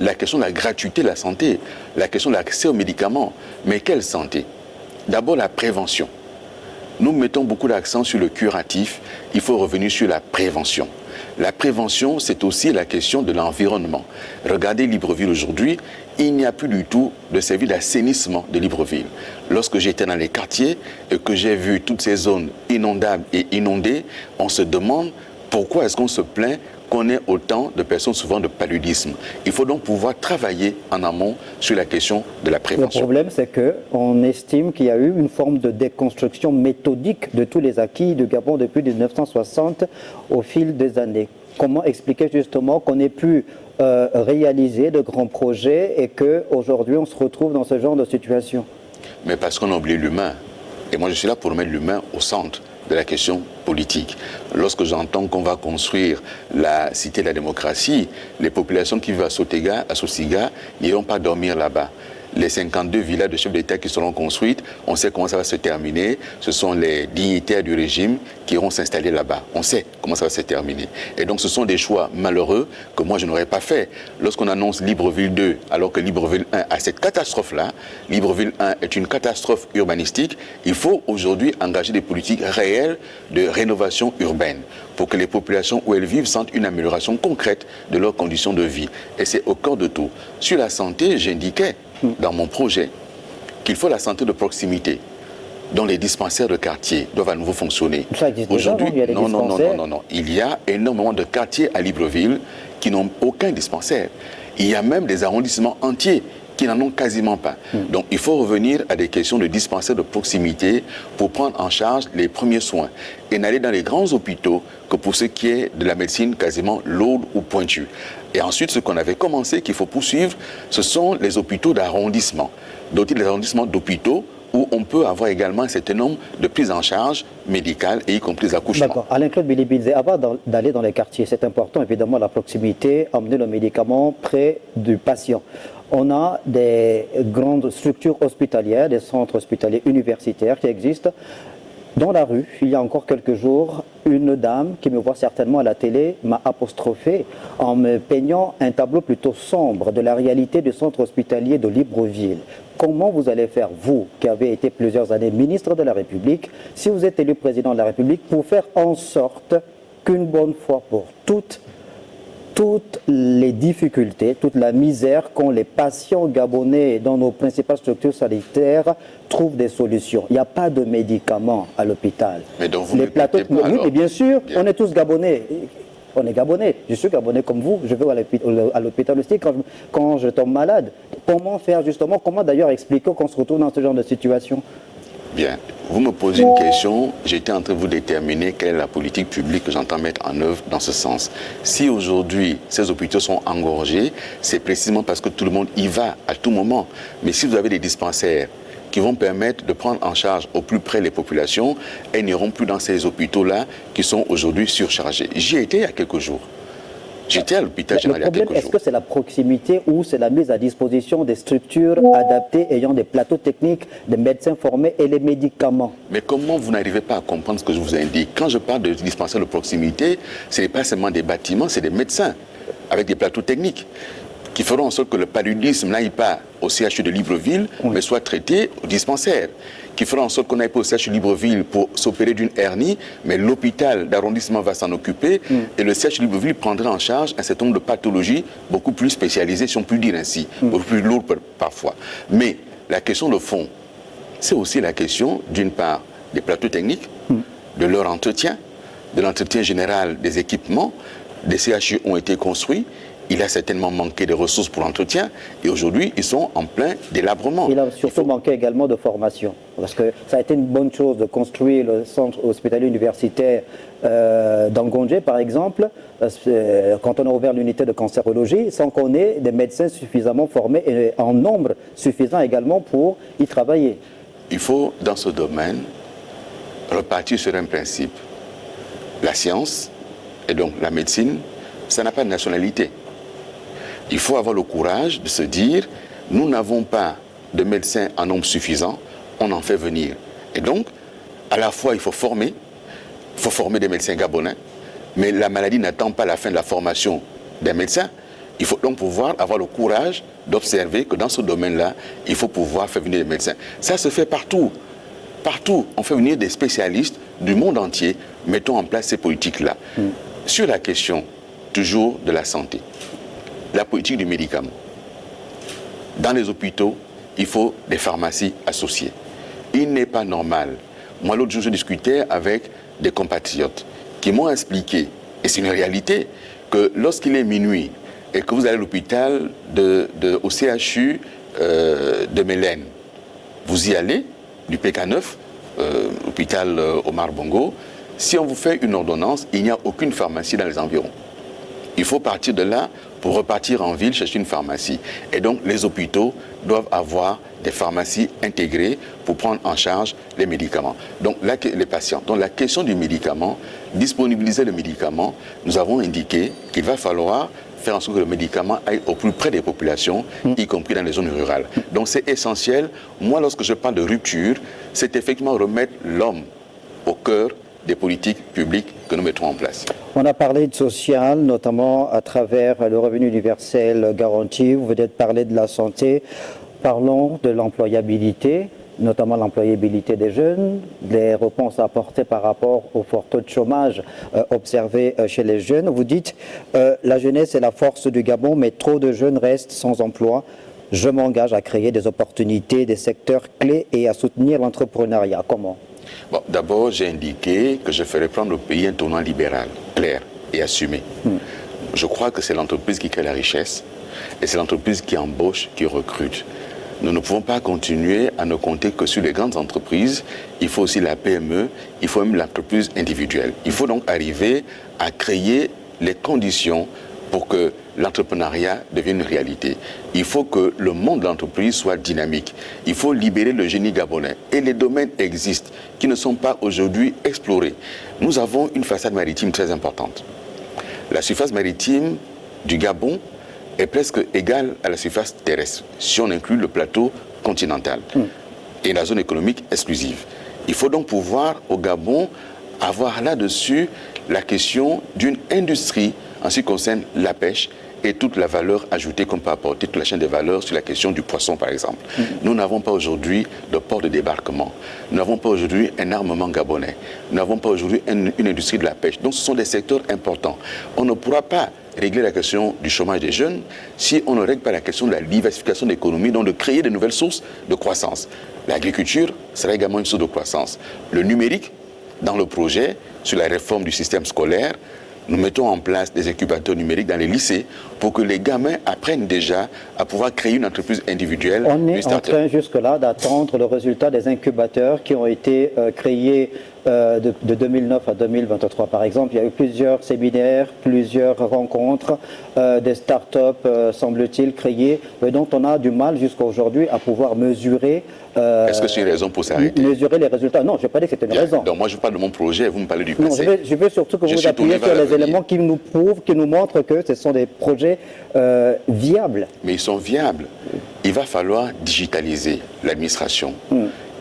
la question de la gratuité de la santé, la question de l'accès aux médicaments. Mais quelle santé? D'abord, la prévention. Nous mettons beaucoup d'accent sur le curatif, il faut revenir sur la prévention. La prévention, c'est aussi la question de l'environnement. Regardez Libreville aujourd'hui, il n'y a plus du tout de service d'assainissement de Libreville. Lorsque j'étais dans les quartiers et que j'ai vu toutes ces zones inondables et inondées, on se demande pourquoi est-ce qu'on se plaint qu'on ait autant de personnes souvent de paludisme. Il faut donc pouvoir travailler en amont sur la question de la prévention. Le problème, c'est qu'on estime qu'il y a eu une forme de déconstruction méthodique de tous les acquis du Gabon depuis 1960 au fil des années. Comment expliquer justement qu'on ait pu réaliser de grands projets et qu'aujourd'hui on se retrouve dans ce genre de situation? Mais parce qu'on a oublié l'humain. Et moi je suis là pour mettre l'humain au centre de la question politique. Lorsque j'entends qu'on va construire la cité de la démocratie, les populations qui vivent à Sotega, à Sosiga, n'iront pas dormir là-bas. Les 52 villas de chefs d'État qui seront construites, on sait comment ça va se terminer. Ce sont les dignitaires du régime qui iront s'installer là-bas. On sait comment ça va se terminer. Et donc ce sont des choix malheureux que moi je n'aurais pas fait. Lorsqu'on annonce Libreville 2, alors que Libreville 1 a cette catastrophe-là, Libreville 1 est une catastrophe urbanistique, il faut aujourd'hui engager des politiques réelles de rénovation urbaine pour que les populations où elles vivent sentent une amélioration concrète de leurs conditions de vie. Et c'est au cœur de tout. Sur la santé, j'indiquais dans mon projet qu'il faut la santé de proximité, dont les dispensaires de quartier doivent à nouveau fonctionner. Ça existe déjà, non? Il y a des dispensaires. Non. Il y a énormément de quartiers à Libreville qui n'ont aucun dispensaire. Il y a même des arrondissements entiers qui n'en ont quasiment pas. Donc il faut revenir à des questions de dispensaires de proximité pour prendre en charge les premiers soins et n'aller dans les grands hôpitaux que pour ce qui est de la médecine quasiment lourde ou pointue. Et ensuite, ce qu'on avait commencé, qu'il faut poursuivre, ce sont les hôpitaux d'arrondissement, dotés des arrondissements d'hôpitaux où on peut avoir également un certain nombre de prises en charge médicales et y compris les accouchements. D'accord. Alain-Claude Bilibidze, avant d'aller dans les quartiers, c'est important évidemment la proximité, emmener le médicament près du patient. On a des grandes structures hospitalières, des centres hospitaliers universitaires qui existent. Dans la rue, il y a encore quelques jours, une dame qui me voit certainement à la télé m'a apostrophé en me peignant un tableau plutôt sombre de la réalité du centre hospitalier de Libreville. Comment vous allez faire, vous, qui avez été plusieurs années ministre de la République, si vous êtes élu président de la République, pour faire en sorte qu'une bonne fois pour toutes les difficultés, toute la misère qu'ont les patients gabonais dans nos principales structures sanitaires trouvent des solutions. Il n'y a pas de médicaments à l'hôpital. Mais donc vous les plateaux, pas, oui, alors. mais bien sûr, Bien. on est tous gabonais. On est gabonais. Je suis gabonais comme vous. Je vais à l'hôpital aussi quand je tombe malade. Comment faire justement, comment d'ailleurs expliquer qu'on se retrouve dans ce genre de situation? Bien, vous me posez une question, j'étais en train de vous déterminer quelle est la politique publique que j'entends mettre en œuvre dans ce sens. Si aujourd'hui ces hôpitaux sont engorgés, c'est précisément parce que tout le monde y va à tout moment. Mais si vous avez des dispensaires qui vont permettre de prendre en charge au plus près les populations, elles n'iront plus dans ces hôpitaux-là qui sont aujourd'hui surchargés. J'y étais il y a quelques jours. J'étais à l'hôpital général il y a Le problème, quelques est-ce jours. que c'est la proximité ou c'est la mise à disposition des structures adaptées ayant des plateaux techniques, des médecins formés et les médicaments? Mais comment vous n'arrivez pas à comprendre ce que je vous indique? Quand je parle de dispensaires de proximité, ce n'est pas seulement des bâtiments, c'est des médecins avec des plateaux techniques qui feront en sorte que le paludisme n'aille pas au CHU de Libreville, mais soit traité au dispensaire, qui feront en sorte qu'on n'aille pas au CHU de Libreville pour s'opérer d'une hernie, mais l'hôpital d'arrondissement va s'en occuper et le CHU de Libreville prendra en charge un certain nombre de pathologies beaucoup plus spécialisées, si on peut dire ainsi, beaucoup plus lourdes parfois. Mais la question de fond, c'est aussi la question, d'une part, des plateaux techniques, de leur entretien, de l'entretien général des équipements. Des CHU ont été construits. il a certainement manqué de ressources pour l'entretien, et aujourd'hui, ils sont en plein délabrement. Il a surtout manqué également de formation, parce que ça a été une bonne chose de construire le centre hospitalier universitaire d'Angondje, par exemple, quand on a ouvert l'unité de cancérologie, sans qu'on ait des médecins suffisamment formés et en nombre suffisant également pour y travailler. Il faut, dans ce domaine, repartir sur un principe. La science, et donc la médecine, ça n'a pas de nationalité. Il faut avoir le courage de se dire, nous n'avons pas de médecins en nombre suffisant, on en fait venir. Et donc, à la fois, il faut former des médecins gabonais, mais la maladie n'attend pas la fin de la formation des médecins. Il faut donc pouvoir avoir le courage d'observer que dans ce domaine-là, il faut pouvoir faire venir des médecins. Ça se fait partout. Partout, on fait venir des spécialistes du monde entier. Mettons en place ces politiques-là. Sur la question, toujours de la santé, la politique du médicament. Dans les hôpitaux, il faut des pharmacies associées. Il n'est pas normal. Moi, l'autre jour, je discutais avec des compatriotes qui m'ont expliqué, et c'est une réalité, que lorsqu'il est minuit et que vous allez à l'hôpital au CHU de Mélène, vous y allez, du PK9, hôpital Omar Bongo, si on vous fait une ordonnance, il n'y a aucune pharmacie dans les environs. Il faut partir de là pour repartir en ville chercher une pharmacie. Et donc, les hôpitaux doivent avoir des pharmacies intégrées pour prendre en charge les médicaments. Donc, les patients. Donc, la question du médicament, disponibiliser le médicament, nous avons indiqué qu'il va falloir faire en sorte que le médicament aille au plus près des populations, y compris dans les zones rurales. Donc, c'est essentiel. Moi, lorsque je parle de rupture, c'est effectivement remettre l'homme au cœur des politiques publiques que nous mettrons en place. On a parlé de social, notamment à travers le revenu universel garanti. Vous venez de parler de la santé. Parlons de l'employabilité, notamment l'employabilité des jeunes, les réponses apportées par rapport au fort taux de chômage observé chez les jeunes. Vous dites la jeunesse est la force du Gabon, mais trop de jeunes restent sans emploi. Je m'engage à créer des opportunités, des secteurs clés et à soutenir l'entrepreneuriat. Comment ? Bon, d'abord, j'ai indiqué que je ferais prendre au pays un tournant libéral, clair et assumé. Je crois que c'est l'entreprise qui crée la richesse et c'est l'entreprise qui embauche, qui recrute. Nous ne pouvons pas continuer à ne compter que sur les grandes entreprises. Il faut aussi la PME, il faut même l'entreprise individuelle. Il faut donc arriver à créer les conditions pour que l'entrepreneuriat devienne une réalité. Il faut que le monde de l'entreprise soit dynamique. Il faut libérer le génie gabonais. Et les domaines existent qui ne sont pas aujourd'hui explorés. Nous avons une façade maritime très importante. La surface maritime du Gabon est presque égale à la surface terrestre, si on inclut le plateau continental et la zone économique exclusive. Il faut donc pouvoir, au Gabon, avoir là-dessus la question d'une industrie en ce qui concerne la pêche et toute la valeur ajoutée qu'on peut apporter, toute la chaîne de valeur sur la question du poisson, par exemple. Nous n'avons pas aujourd'hui de port de débarquement. Nous n'avons pas aujourd'hui un armement gabonais. Nous n'avons pas aujourd'hui une industrie de la pêche. Donc, ce sont des secteurs importants. On ne pourra pas régler la question du chômage des jeunes si on ne règle pas la question de la diversification de l'économie, donc de créer de nouvelles sources de croissance. L'agriculture sera également une source de croissance. Le numérique, dans le projet sur la réforme du système scolaire, nous mettons en place des incubateurs numériques dans les lycées pour que les gamins apprennent déjà à pouvoir créer une entreprise individuelle. On est en train jusque-là d'attendre le résultat des incubateurs qui ont été créés de 2009 à 2023. Par exemple, il y a eu plusieurs séminaires, plusieurs rencontres, des start-up, semble-t-il, créées, mais dont on a du mal jusqu'à aujourd'hui à pouvoir mesurer. Est-ce que c'est une raison pour s'arrêter? Mesurer les résultats. Non, je n'ai pas dit que c'était une raison. Donc moi, je parle de mon projet et vous me parlez du passé. Non, je veux surtout que vous appuyez sur les éléments qui nous prouvent, qui nous montrent que ce sont des projets viables. Mais ils sont viables. Il va falloir digitaliser l'administration.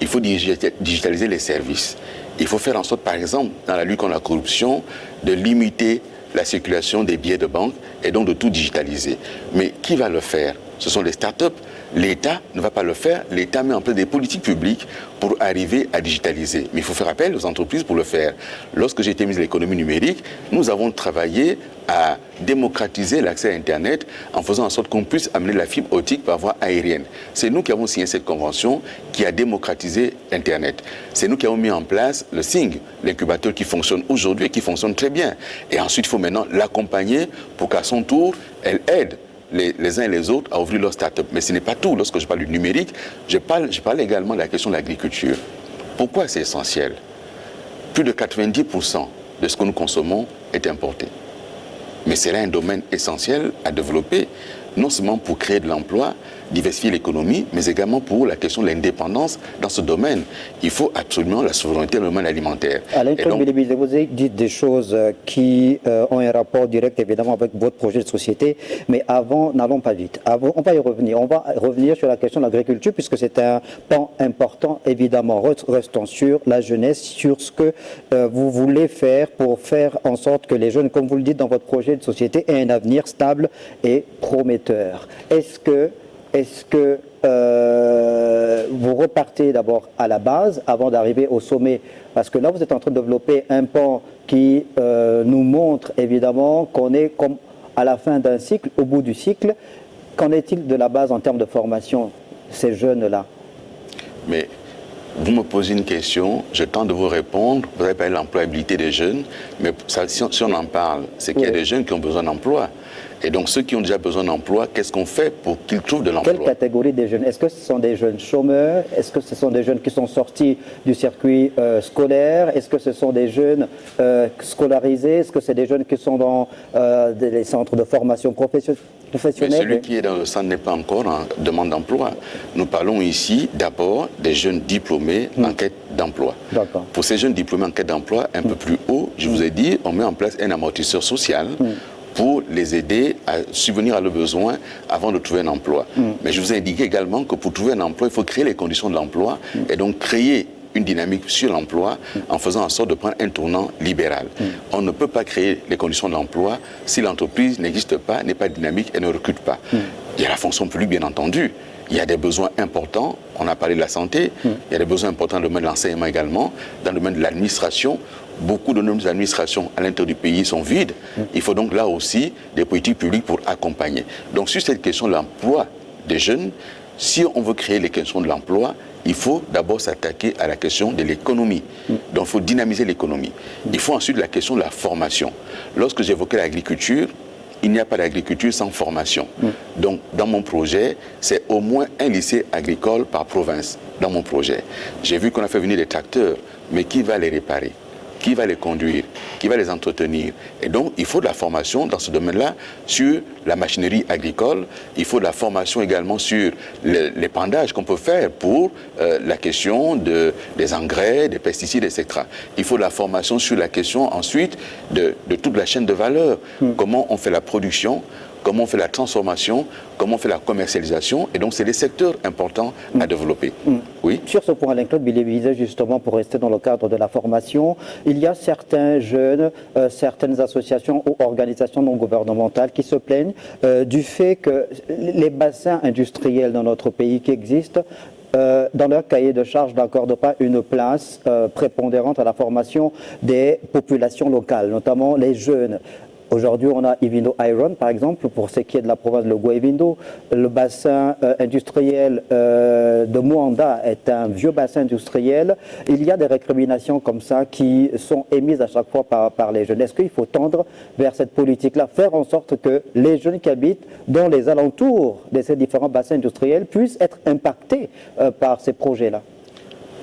Il faut digitaliser les services. Il faut faire en sorte, par exemple, dans la lutte contre la corruption, de limiter la circulation des billets de banque et donc de tout digitaliser. Mais qui va le faire? Ce sont les start-up. L'État ne va pas le faire. L'État met en place des politiques publiques pour arriver à digitaliser. Mais il faut faire appel aux entreprises pour le faire. Lorsque j'ai été ministre de l'économie numérique, nous avons travaillé à démocratiser l'accès à Internet en faisant en sorte qu'on puisse amener la fibre optique par voie aérienne. C'est nous qui avons signé cette convention qui a démocratisé Internet. C'est nous qui avons mis en place le SING, l'incubateur qui fonctionne aujourd'hui et qui fonctionne très bien. Et ensuite, il faut maintenant l'accompagner pour qu'à son tour, elle aide les uns et les autres à ouvrir leur start-up. Mais ce n'est pas tout. Lorsque je parle du numérique, je parle également de la question de l'agriculture. Pourquoi c'est essentiel? Plus de 90% de ce que nous consommons est importé. Mais c'est là un domaine essentiel à développer, non seulement pour créer de l'emploi, diversifier l'économie, mais également pour la question de l'indépendance dans ce domaine. Il faut absolument la souveraineté dans le domaine alimentaire. Alain Claude Billy, vous avez dit des choses qui ont un rapport direct évidemment avec votre projet de société, mais avant, n'allons pas vite. On va y revenir. On va revenir sur la question de l'agriculture, puisque c'est un pan important, évidemment. Restons sur la jeunesse, sur ce que vous voulez faire pour faire en sorte que les jeunes, comme vous le dites dans votre projet de société, aient un avenir stable et prometteur. Est-ce que vous repartez d'abord à la base avant d'arriver au sommet? Parce que là, vous êtes en train de développer un pan qui nous montre évidemment qu'on est comme à la fin d'un cycle, au bout du cycle. Qu'en est-il de la base en termes de formation, ces jeunes-là? Mais vous me posez une question, je tente de vous répondre. Vous avez parlé de l'employabilité des jeunes, mais si on en parle, c'est qu'il y a des jeunes qui ont besoin d'emploi. Et donc, ceux qui ont déjà besoin d'emploi, qu'est-ce qu'on fait pour qu'ils trouvent de l'emploi? Quelle catégorie des jeunes? Est-ce que ce sont des jeunes chômeurs? Est-ce que ce sont des jeunes qui sont sortis du circuit scolaire? Est-ce que ce sont des jeunes scolarisés? Est-ce que c'est des jeunes qui sont dans des centres de formation professionnelle? Mais celui qui est dans le centre n'est pas encore en demande d'emploi. Nous parlons ici d'abord des jeunes diplômés en quête d'emploi. Pour ces jeunes diplômés en quête d'emploi, un peu plus haut, je vous ai dit, on met en place un amortisseur social pour les aider à subvenir à leurs besoins avant de trouver un emploi. Mais je vous ai indiqué également que pour trouver un emploi, il faut créer les conditions de l'emploi et donc créer une dynamique sur l'emploi en faisant en sorte de prendre un tournant libéral. On ne peut pas créer les conditions de l'emploi si l'entreprise n'existe pas, n'est pas dynamique et ne recrute pas. Il y a la fonction publique, bien entendu. Il y a des besoins importants. On a parlé de la santé. Il y a des besoins importants dans le domaine de l'enseignement également, dans le domaine de l'administration. Beaucoup de nos administrations à l'intérieur du pays sont vides. Il faut donc là aussi des politiques publiques pour accompagner. Donc sur cette question de l'emploi des jeunes, si on veut créer les questions de l'emploi, il faut d'abord s'attaquer à la question de l'économie. Donc il faut dynamiser l'économie. Il faut ensuite la question de la formation. Lorsque j'évoquais l'agriculture, il n'y a pas d'agriculture sans formation. Donc dans mon projet, c'est au moins un lycée agricole par province dans mon projet. J'ai vu qu'on a fait venir des tracteurs, mais qui va les réparer? Qui va les conduire? Qui va les entretenir? Et donc, il faut de la formation dans ce domaine-là sur la machinerie agricole. Il faut de la formation également sur l'épandage qu'on peut faire pour la question des engrais, des pesticides, etc. Il faut de la formation sur la question ensuite de toute la chaîne de valeur. Comment on fait la production, comment on fait la transformation, comment on fait la commercialisation. Et donc, c'est des secteurs importants à développer. Oui. Sur ce point, Alain Claude Billy, justement, pour rester dans le cadre de la formation, il y a certains jeunes, certaines associations ou organisations non gouvernementales qui se plaignent du fait que les bassins industriels dans notre pays qui existent, dans leur cahier de charge, n'accordent pas une place prépondérante à la formation des populations locales, notamment les jeunes. Aujourd'hui, on a Ivindo Iron, par exemple, pour ce qui est de la province de Ivindo. Le bassin industriel de Moanda est un vieux bassin industriel. Il y a des récriminations comme ça qui sont émises à chaque fois par les jeunes. Est-ce qu'il faut tendre vers cette politique-là, faire en sorte que les jeunes qui habitent dans les alentours de ces différents bassins industriels puissent être impactés par ces projets-là?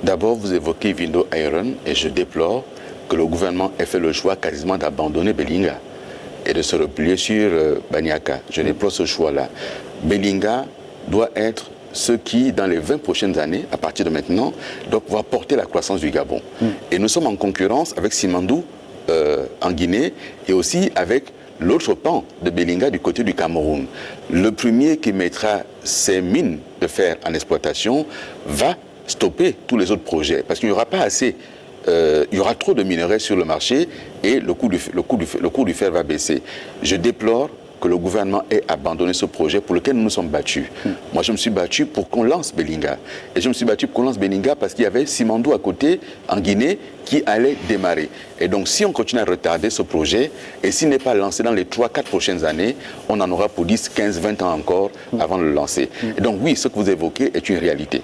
D'abord, vous évoquez Ivindo Iron et je déplore que le gouvernement ait fait le choix quasiment d'abandonner Belinga et de se replier sur Baniaka. Je déplore ce choix-là. Belinga doit être ce qui, dans les 20 prochaines années, à partir de maintenant, doit pouvoir porter la croissance du Gabon. Et nous sommes en concurrence avec Simandou en Guinée et aussi avec l'autre pan de Belinga du côté du Cameroun. Le premier qui mettra ses mines de fer en exploitation va stopper tous les autres projets parce qu'il n'y aura pas assez. Il y aura trop de minerais sur le marché et le cours du fer va baisser. Je déplore que le gouvernement ait abandonné ce projet pour lequel nous nous sommes battus. Moi, je me suis battu pour qu'on lance Belinga. Et je me suis battu pour qu'on lance Belinga parce qu'il y avait Simandou à côté, en Guinée, qui allait démarrer. Et donc, si on continue à retarder ce projet, et s'il n'est pas lancé dans les 3-4 prochaines années, on en aura pour 10, 15, 20 ans encore avant de le lancer. Et donc, oui, ce que vous évoquez est une réalité.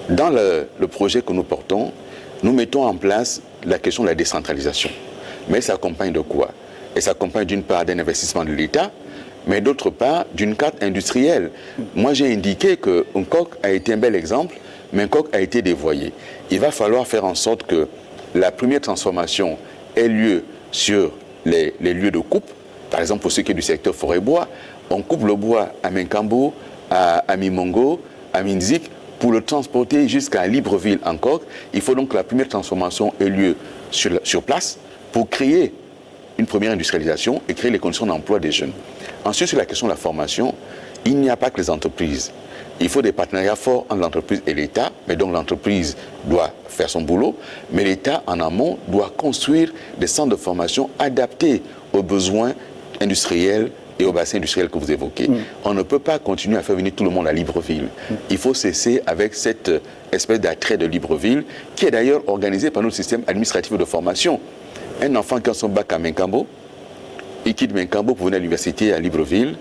Dans le projet que nous portons, nous mettons en place la question de la décentralisation. Mais ça s'accompagne de quoi? Et ça s'accompagne d'une part d'un investissement de l'État, mais d'autre part d'une carte industrielle. Moi, j'ai indiqué que Nkock a été un bel exemple, mais Nkock a été dévoyé. Il va falloir faire en sorte que la première transformation ait lieu sur les lieux de coupe. Par exemple, pour ce qui est du secteur forêt-bois, on coupe le bois à Menkambo, à Mimongo, à Minzik, pour le transporter jusqu'à Libreville en Nkock. Il faut donc que la première transformation ait lieu sur place pour créer une première industrialisation et créer les conditions d'emploi des jeunes. Ensuite, sur la question de la formation, il n'y a pas que les entreprises. Il faut des partenariats forts entre l'entreprise et l'État, mais donc l'entreprise doit faire son boulot, mais l'État, en amont, doit construire des centres de formation adaptés aux besoins industriels et au bassin industriel que vous évoquez. On ne peut pas continuer à faire venir tout le monde à Libreville. Il faut cesser avec cette espèce d'attrait de Libreville, qui est d'ailleurs organisé par notre système administratif de formation. Un enfant qui a son bac à Menkambo, il quitte Menkambo pour venir à l'université à Libreville,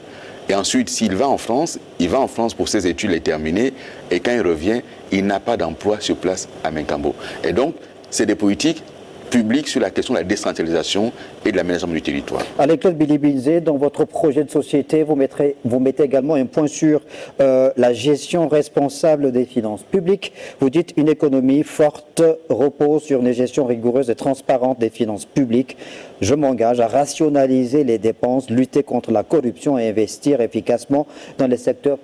et ensuite, s'il va en France, il va en France pour ses études les terminer, et quand il revient, il n'a pas d'emploi sur place à Menkambo. Et donc, c'est des politiques publiques sur la question de la décentralisation et de l'aménagement du territoire. Alain-Claude Bilibinzé, dans votre projet de société, vous mettez également un point sur la gestion responsable des finances publiques. Vous dites une économie forte repose sur une gestion rigoureuse et transparente des finances publiques. Je m'engage à rationaliser les dépenses, lutter contre la corruption et investir efficacement dans les secteurs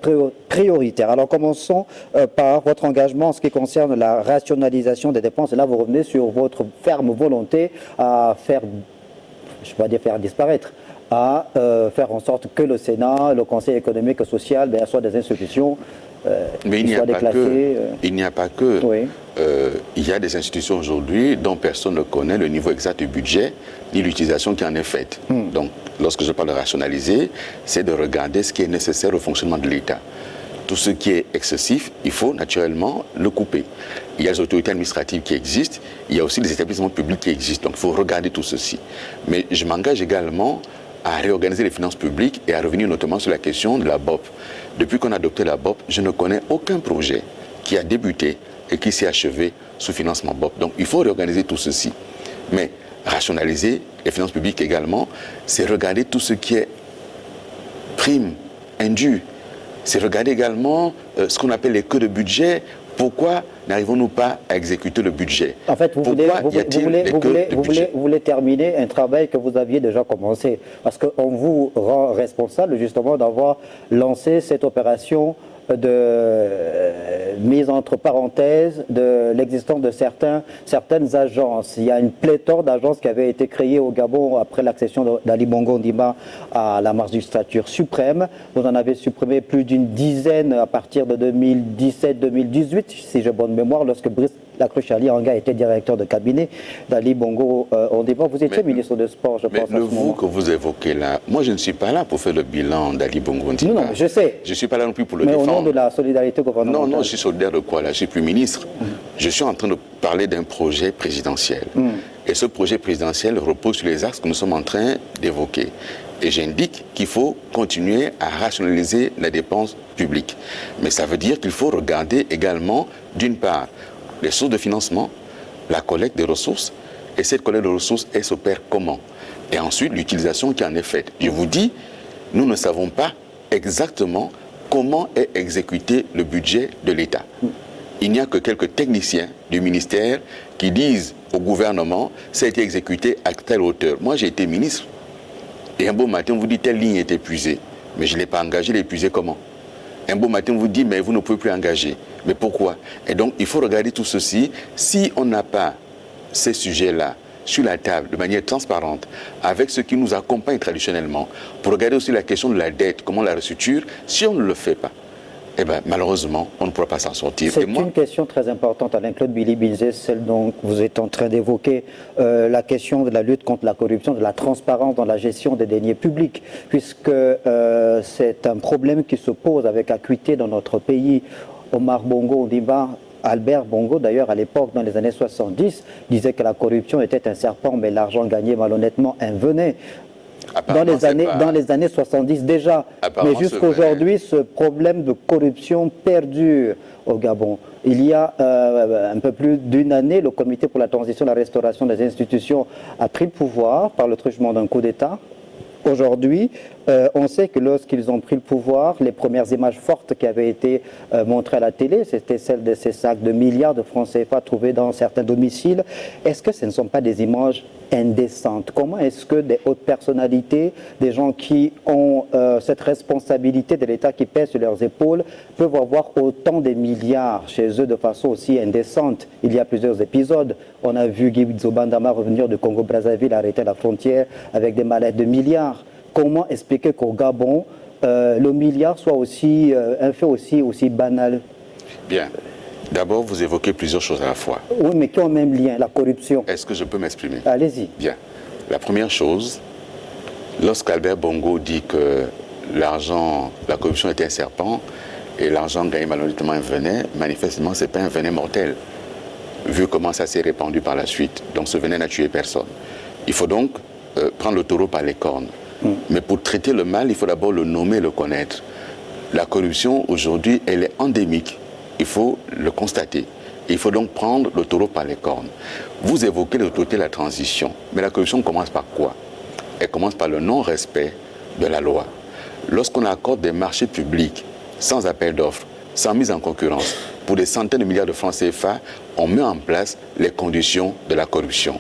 prioritaires. Alors commençons par votre engagement en ce qui concerne la rationalisation des dépenses. Et là, vous revenez sur votre ferme volonté à faire, je ne vais pas dire faire disparaître, à faire en sorte que le Sénat, le Conseil économique et social, soient des institutions mais il n'y a pas que. Oui. Il y a des institutions aujourd'hui dont personne ne connaît le niveau exact du budget ni l'utilisation qui en est faite. Donc, lorsque je parle de rationaliser, c'est de regarder ce qui est nécessaire au fonctionnement de l'État. Tout ce qui est excessif, il faut naturellement le couper. Il y a les autorités administratives qui existent, il y a aussi les établissements publics qui existent. Donc, il faut regarder tout ceci. Mais je m'engage également à réorganiser les finances publiques et à revenir notamment sur la question de la BOP. Depuis qu'on a adopté la BOP, je ne connais aucun projet qui a débuté et qui s'est achevé sous financement BOP. Donc, il faut réorganiser tout ceci. Mais rationaliser les finances publiques également, c'est regarder tout ce qui est prime, indu. C'est regarder également ce qu'on appelle les queues de budget. Pourquoi n'arrivons-nous pas à exécuter le budget? En fait, vous voulez terminer un travail que vous aviez déjà commencé. Parce qu'on vous rend responsable justement d'avoir lancé cette opération de mise entre parenthèses de l'existence de certaines agences. Il y a une pléthore d'agences qui avaient été créées au Gabon après l'accession d'Ali Bongo Ondimba à la magistrature suprême. Vous en avez supprimé plus d'une dizaine à partir de 2017-2018, si j'ai bonne mémoire, lorsque Brice Lacroix-Charlier Anga était directeur de cabinet d'Ali Bongo Ondimba. Vous étiez ministre de Sport, je pense. Mais le vous que vous évoquez là, moi je ne suis pas là pour faire le bilan d'Ali Bongo Ondimba. Non, je sais. Je ne suis pas là non plus pour le défendre. Mais au nom de la solidarité gouvernementale. Non, je suis solidaire de quoi là? Je suis plus ministre. Je suis en train de parler d'un projet présidentiel. Et ce projet présidentiel repose sur les axes que nous sommes en train d'évoquer. Et j'indique qu'il faut continuer à rationaliser la dépense publique. Mais ça veut dire qu'il faut regarder également, d'une part, les sources de financement, la collecte des ressources, et cette collecte de ressources, elle s'opère comment? Et ensuite, l'utilisation qui en est faite. Je vous dis, nous ne savons pas exactement comment est exécuté le budget de l'État. Il n'y a que quelques techniciens du ministère qui disent au gouvernement, ça a été exécuté à telle hauteur. Moi, j'ai été ministre, et un beau matin, on vous dit, telle ligne est épuisée. Mais je ne l'ai pas engagée, l'épuiser comment? Un beau matin, on vous dit, mais vous ne pouvez plus engager. Mais pourquoi? Et donc, il faut regarder tout ceci. Si on n'a pas ces sujets-là sur la table de manière transparente, avec ce qui nous accompagne traditionnellement, pour regarder aussi la question de la dette, comment la restructure, si on ne le fait pas, eh bien, malheureusement, on ne pourra pas s'en sortir. C'est une question très importante, Alain-Claude Billy-Bilzé, celle dont vous êtes en train d'évoquer, la question de la lutte contre la corruption, de la transparence dans la gestion des deniers publics, puisque c'est un problème qui se pose avec acuité dans notre pays. Omar Bongo Ondimba, Albert Bongo, d'ailleurs, à l'époque, dans les années 70, disait que la corruption était un serpent, mais l'argent gagné malhonnêtement un venin. Dans les années 70 déjà. Mais jusqu'aujourd'hui, ce problème de corruption perdure au Gabon. Il y a un peu plus d'une année, le Comité pour la transition et la restauration des institutions a pris le pouvoir par le truchement d'un coup d'État. Aujourd'hui, on sait que lorsqu'ils ont pris le pouvoir, les premières images fortes qui avaient été montrées à la télé, c'était celles de ces sacs de milliards de francs CFA trouvés dans certains domiciles. Est-ce que ce ne sont pas des images indécentes? Comment est-ce que des hautes personnalités, des gens qui ont cette responsabilité de l'État qui pèse sur leurs épaules, peuvent avoir autant de milliards chez eux de façon aussi indécente? Il y a plusieurs épisodes. On a vu Guy Zobandama revenir de Congo-Brazzaville, arrêter à la frontière avec des mallettes de milliards. Comment expliquer qu'au Gabon, le milliard soit aussi un fait aussi banal? Bien. D'abord, vous évoquez plusieurs choses à la fois. Oui, mais qui ont même lien, la corruption. Est-ce que je peux m'exprimer? Allez-y. Bien. La première chose, lorsqu'Albert Bongo dit que la corruption était un serpent et l'argent gagné malhonnêtement un venin, manifestement, ce n'est pas un venin mortel, vu comment ça s'est répandu par la suite. Donc ce venin n'a tué personne. Il faut donc prendre le taureau par les cornes. Mais pour traiter le mal, il faut d'abord le nommer, le connaître. La corruption, aujourd'hui, elle est endémique. Il faut le constater. Il faut donc prendre le taureau par les cornes. Vous évoquez l'autorité de la transition. Mais la corruption commence par quoi? Elle commence par le non-respect de la loi. Lorsqu'on accorde des marchés publics sans appel d'offres, sans mise en concurrence, pour des centaines de milliards de francs CFA, on met en place les conditions de la corruption.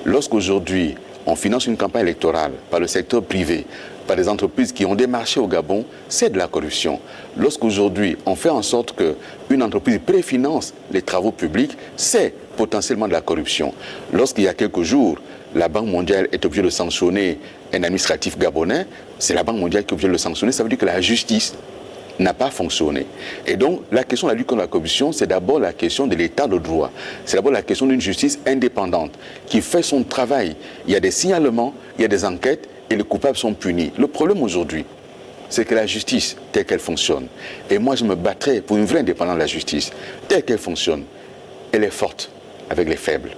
Lorsqu'aujourd'hui, on finance une campagne électorale par le secteur privé, par des entreprises qui ont des marchés au Gabon, c'est de la corruption. Lorsqu'aujourd'hui, on fait en sorte qu'une entreprise préfinance les travaux publics, c'est potentiellement de la corruption. Lorsqu'il y a quelques jours, la Banque mondiale est obligée de sanctionner un administratif gabonais, c'est la Banque mondiale qui est obligée de le sanctionner, ça veut dire que la justice n'a pas fonctionné. Et donc, la question de la lutte contre la corruption, c'est d'abord la question de l'état de droit. C'est d'abord la question d'une justice indépendante qui fait son travail. Il y a des signalements, il y a des enquêtes et les coupables sont punis. Le problème aujourd'hui, c'est que la justice, telle qu'elle fonctionne, et moi je me battrai pour une vraie indépendance de la justice, telle qu'elle fonctionne, elle est forte avec les faibles,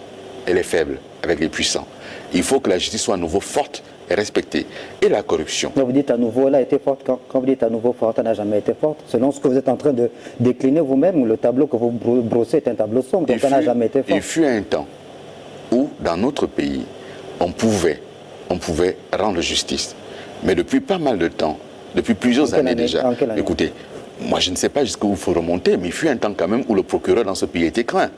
elle est faible avec les puissants. Il faut que la justice soit à nouveau forte et respectée. Et la corruption. Quand vous dites à nouveau, elle a été forte. Quand vous dites à nouveau forte, elle n'a jamais été forte. Selon ce que vous êtes en train de décliner vous-même, le tableau que vous brossez est un tableau sombre, donc elle n'a jamais été forte. Il fut un temps où, dans notre pays, on pouvait rendre justice. Mais depuis pas mal de temps, depuis plusieurs années déjà, écoutez, moi je ne sais pas jusqu'où il faut remonter, mais il fut un temps quand même où le procureur dans ce pays était craint.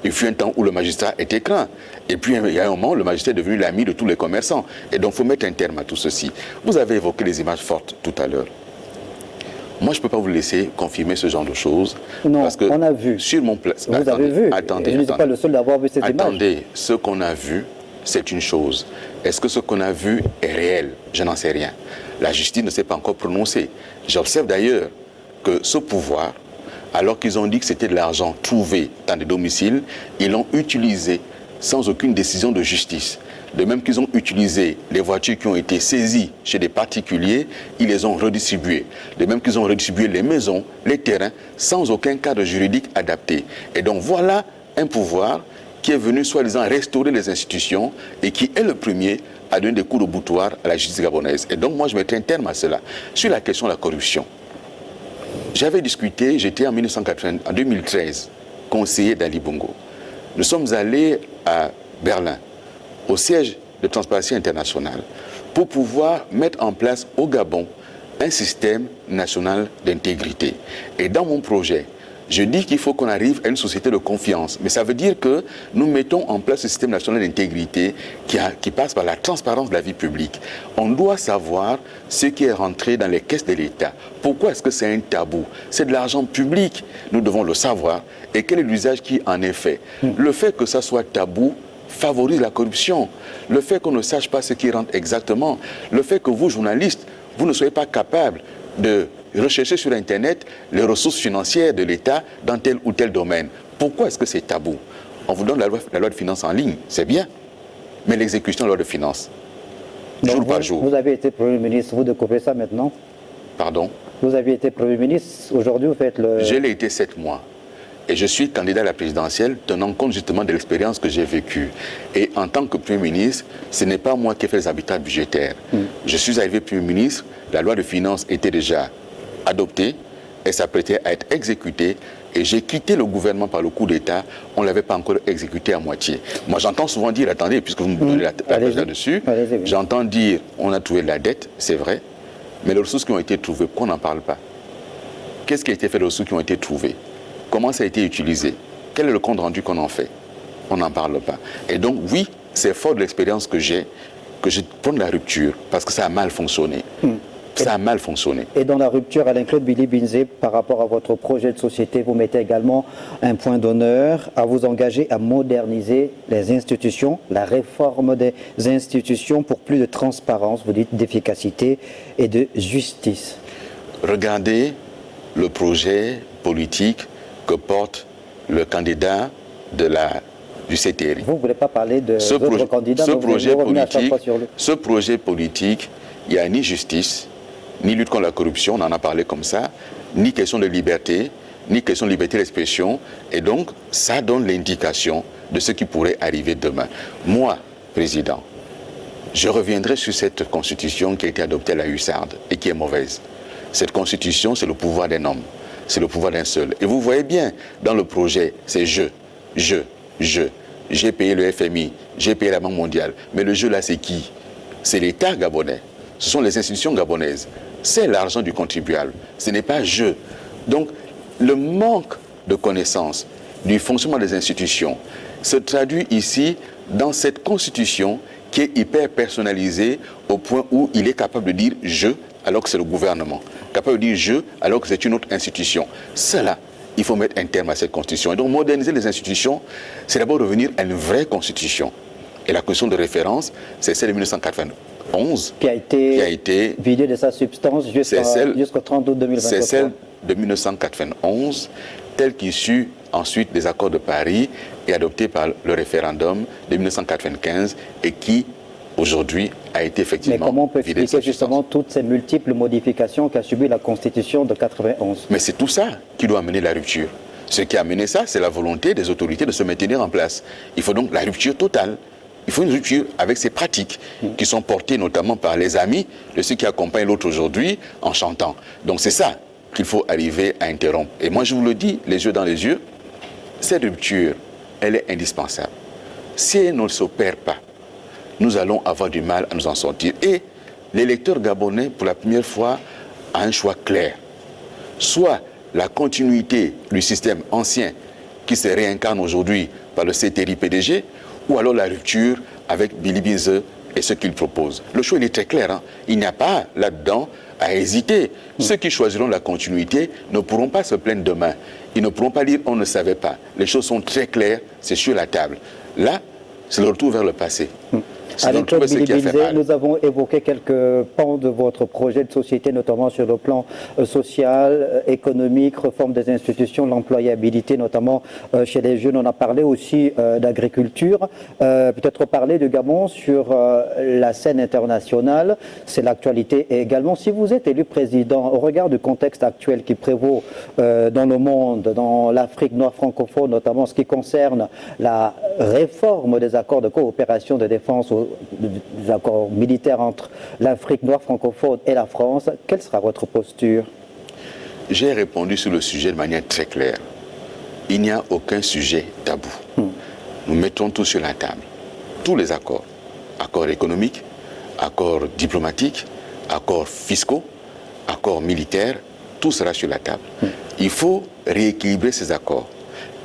Il fut un temps où le magistrat était craint. Et puis, il y a un moment, le magistrat est devenu l'ami de tous les commerçants. Et donc, il faut mettre un terme à tout ceci. Vous avez évoqué les images fortes tout à l'heure. Moi, je ne peux pas vous laisser confirmer ce genre de choses. Non, parce que on a vu. Sur mon place. Vous avez vu. Attendez. Je ne suis pas le seul d'avoir vu ces images. Attendez, ce qu'on a vu, c'est une chose. Est-ce que ce qu'on a vu est réel? Je n'en sais rien. La justice ne s'est pas encore prononcée. J'observe d'ailleurs que ce pouvoir, alors qu'ils ont dit que c'était de l'argent trouvé dans des domiciles, ils l'ont utilisé sans aucune décision de justice. De même qu'ils ont utilisé les voitures qui ont été saisies chez des particuliers, ils les ont redistribuées. De même qu'ils ont redistribué les maisons, les terrains, sans aucun cadre juridique adapté. Et donc voilà un pouvoir qui est venu soi-disant restaurer les institutions et qui est le premier à donner des coups de boutoir à la justice gabonaise. Et donc moi je mettrai un terme à cela. Sur la question de la corruption, j'avais discuté, j'étais en 2013, conseiller d'Ali Bongo. Nous sommes allés à Berlin, au siège de Transparency International, pour pouvoir mettre en place au Gabon un système national d'intégrité. Et dans mon projet, je dis qu'il faut qu'on arrive à une société de confiance. Mais ça veut dire que nous mettons en place ce système national d'intégrité qui passe par la transparence de la vie publique. On doit savoir ce qui est rentré dans les caisses de l'État. Pourquoi est-ce que c'est un tabou? C'est de l'argent public. Nous devons le savoir. Et quel est l'usage qui en est fait? Le fait que ça soit tabou favorise la corruption. Le fait qu'on ne sache pas ce qui rentre exactement. Le fait que vous, journalistes, vous ne soyez pas capables de rechercher sur Internet les ressources financières de l'État dans tel ou tel domaine. Pourquoi est-ce que c'est tabou? On vous donne la loi de finances en ligne, c'est bien, mais l'exécution de la loi de finances, jour par jour. Vous avez été Premier ministre, vous découvrez ça maintenant? Pardon? Vous avez été Premier ministre, aujourd'hui vous faites le... Je l'ai été 7 mois. Et je suis candidat à la présidentielle tenant compte justement de l'expérience que j'ai vécue. Et en tant que Premier ministre, ce n'est pas moi qui ai fait les arbitrages budgétaires. Je suis arrivé Premier ministre, la loi de finances était déjà adoptée, elle s'apprêtait à être exécutée, et j'ai quitté le gouvernement par le coup d'État, on ne l'avait pas encore exécuté à moitié. Moi j'entends souvent dire, attendez, puisque vous me donnez la page là-dessus, j'entends dire, on a trouvé de la dette, c'est vrai, mais les ressources qui ont été trouvées, pourquoi on n'en parle pas? Qu'est-ce qui a été fait des ressources qui ont été trouvées? Comment ça a été utilisé? Quel est le compte rendu qu'on en fait? On n'en parle pas. Et donc, oui, c'est fort de l'expérience que je prends la rupture, parce que ça a mal fonctionné. Ça a mal fonctionné. Et dans la rupture, Alain-Claude Billy-Binzé, par rapport à votre projet de société, vous mettez également un point d'honneur à vous engager à moderniser les institutions, la réforme des institutions pour plus de transparence, vous dites, d'efficacité et de justice. Regardez le projet politique que porte le candidat du CTRI. Vous ne voulez pas parler de votre candidat, ce projet politique, il n'y a ni justice, ni lutte contre la corruption, on en a parlé comme ça, ni question de liberté, ni question de liberté d'expression, et donc ça donne l'indication de ce qui pourrait arriver demain. Moi, président, je reviendrai sur cette constitution qui a été adoptée à la hussarde et qui est mauvaise. Cette constitution, c'est le pouvoir d'un homme. C'est le pouvoir d'un seul. Et vous voyez bien, dans le projet, c'est j'ai payé le FMI, j'ai payé la Banque mondiale. Mais le jeu là, c'est qui? C'est l'État gabonais. Ce sont les institutions gabonaises. C'est l'argent du contribuable. Ce n'est pas je. Donc, le manque de connaissance du fonctionnement des institutions se traduit ici dans cette constitution qui est hyper personnalisée au point où il est capable de dire je alors que c'est le gouvernement. Capable de dire je alors que c'est une autre institution. Cela, il faut mettre un terme à cette constitution. Et donc moderniser les institutions, c'est d'abord revenir à une vraie constitution. Et la constitution de référence, c'est celle de 1991. Qui a été vidée de sa substance jusqu'au 30 août 2023. C'est celle de 1991, telle qu'issue ensuite des accords de Paris et adoptée par le référendum de 1995 et qui, aujourd'hui, a été effectivement. Mais comment on peut expliquer justement toutes ces multiples modifications qu'a subi la Constitution de 91? Mais c'est tout ça qui doit amener la rupture. Ce qui a amené ça, c'est la volonté des autorités de se maintenir en place. Il faut donc la rupture totale. Il faut une rupture avec ces pratiques qui sont portées notamment par les amis de ceux qui accompagnent l'autre aujourd'hui en chantant. Donc c'est ça qu'il faut arriver à interrompre. Et moi je vous le dis, les yeux dans les yeux, cette rupture, elle est indispensable. Si elle ne s'opère pas, nous allons avoir du mal à nous en sortir. Et l'électeur gabonais, pour la première fois, a un choix clair. Soit la continuité du système ancien qui se réincarne aujourd'hui par le CTRI-PDG, ou alors la rupture avec Billy-Binzé et ce qu'il propose. Le choix il est très clair. Hein. Il n'y a pas là-dedans à hésiter. Ceux qui choisiront la continuité ne pourront pas se plaindre demain. Ils ne pourront pas dire on ne savait pas. Les choses sont très claires, c'est sur la table. Là, c'est le retour vers le passé. Alain-Claude Billy-Binzé, nous avons évoqué quelques pans de votre projet de société, notamment sur le plan social, économique, réforme des institutions, l'employabilité, notamment chez les jeunes. On a parlé aussi d'agriculture. Peut-être parler de Gabon sur la scène internationale. C'est l'actualité également. Si vous êtes élu président, au regard du contexte actuel qui prévaut dans le monde, dans l'Afrique noire francophone, notamment ce qui concerne la réforme des accords de coopération de défense, des accords militaires entre l'Afrique noire francophone et la France, quelle sera votre posture? J'ai répondu sur le sujet de manière très claire. Il n'y a aucun sujet tabou. Nous mettons tout sur la table. Tous les accords. Accords économiques, accords diplomatiques, accords fiscaux, accords militaires, tout sera sur la table. Il faut rééquilibrer ces accords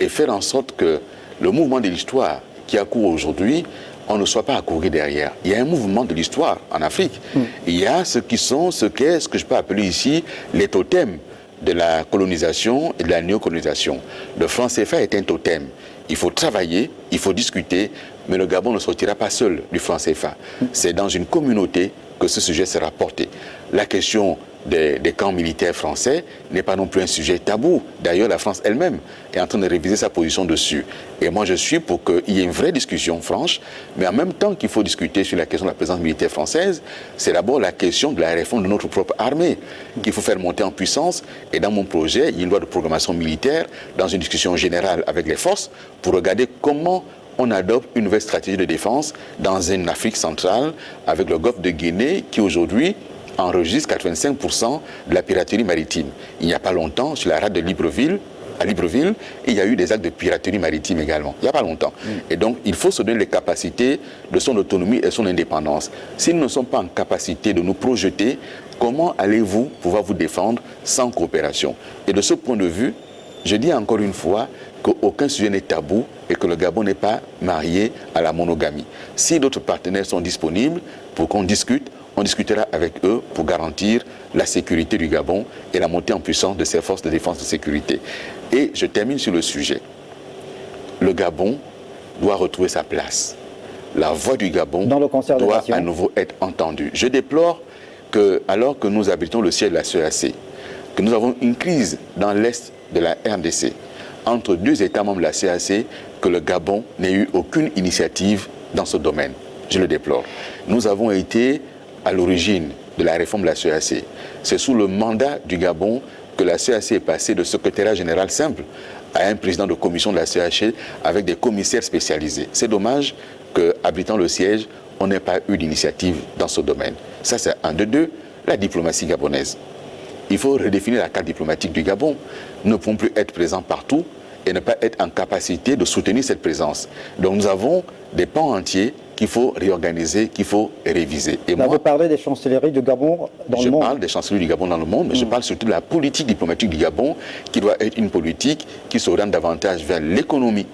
et faire en sorte que le mouvement de l'histoire qui a cours aujourd'hui, on ne soit pas à courir derrière. Il y a un mouvement de l'histoire en Afrique. Il y a ce que je peux appeler ici les totems de la colonisation et de la néocolonisation. Le franc CFA est un totem. Il faut travailler, il faut discuter, mais le Gabon ne sortira pas seul du franc CFA. C'est dans une communauté que ce sujet sera porté. La question des camps militaires français n'est pas non plus un sujet tabou. D'ailleurs, la France elle-même est en train de réviser sa position dessus. Et moi, je suis pour qu'il y ait une vraie discussion franche, mais en même temps qu'il faut discuter sur la question de la présence militaire française, c'est d'abord la question de la réforme de notre propre armée qu'il faut faire monter en puissance. Et dans mon projet, il y a une loi de programmation militaire dans une discussion générale avec les forces pour regarder comment on adopte une nouvelle stratégie de défense dans une Afrique centrale avec le golfe de Guinée qui aujourd'hui enregistre 85% de la piraterie maritime. Il n'y a pas longtemps, sur la rade de Libreville, à Libreville, il y a eu des actes de piraterie maritime également. Il n'y a pas longtemps. Et donc, il faut se donner les capacités de son autonomie et son indépendance. Si nous ne sommes pas en capacité de nous projeter, comment allez-vous pouvoir vous défendre sans coopération? Et de ce point de vue, je dis encore une fois qu'aucun sujet n'est tabou et que le Gabon n'est pas marié à la monogamie. Si d'autres partenaires sont disponibles pour qu'on discute, on discutera avec eux pour garantir la sécurité du Gabon et la montée en puissance de ses forces de défense et de sécurité. Et je termine sur le sujet. Le Gabon doit retrouver sa place. La voix du Gabon doit à nouveau être entendue. Je déplore que, alors que nous habitons le ciel de la CEAC, que nous avons une crise dans l'est de la RDC, entre deux États membres de la CEAC, que le Gabon n'ait eu aucune initiative dans ce domaine. Je le déplore. Nous avons été à l'origine de la réforme de la CEAC. C'est sous le mandat du Gabon que la CEAC est passée de secrétariat général simple à un président de commission de la CEAC avec des commissaires spécialisés. C'est dommage qu'habitant le siège, on n'ait pas eu d'initiative dans ce domaine. Ça, c'est un de deux, la diplomatie gabonaise. Il faut redéfinir la carte diplomatique du Gabon. Nous ne pouvons plus être présents partout et ne pas être en capacité de soutenir cette présence. Donc nous avons des pans entiers qu'il faut réorganiser, qu'il faut réviser. Et là, vous parlez des chancelleries du Gabon dans le monde. Je parle des chancelleries du Gabon dans le monde, mais je parle surtout de la politique diplomatique du Gabon, qui doit être une politique qui s'oriente davantage vers l'économie.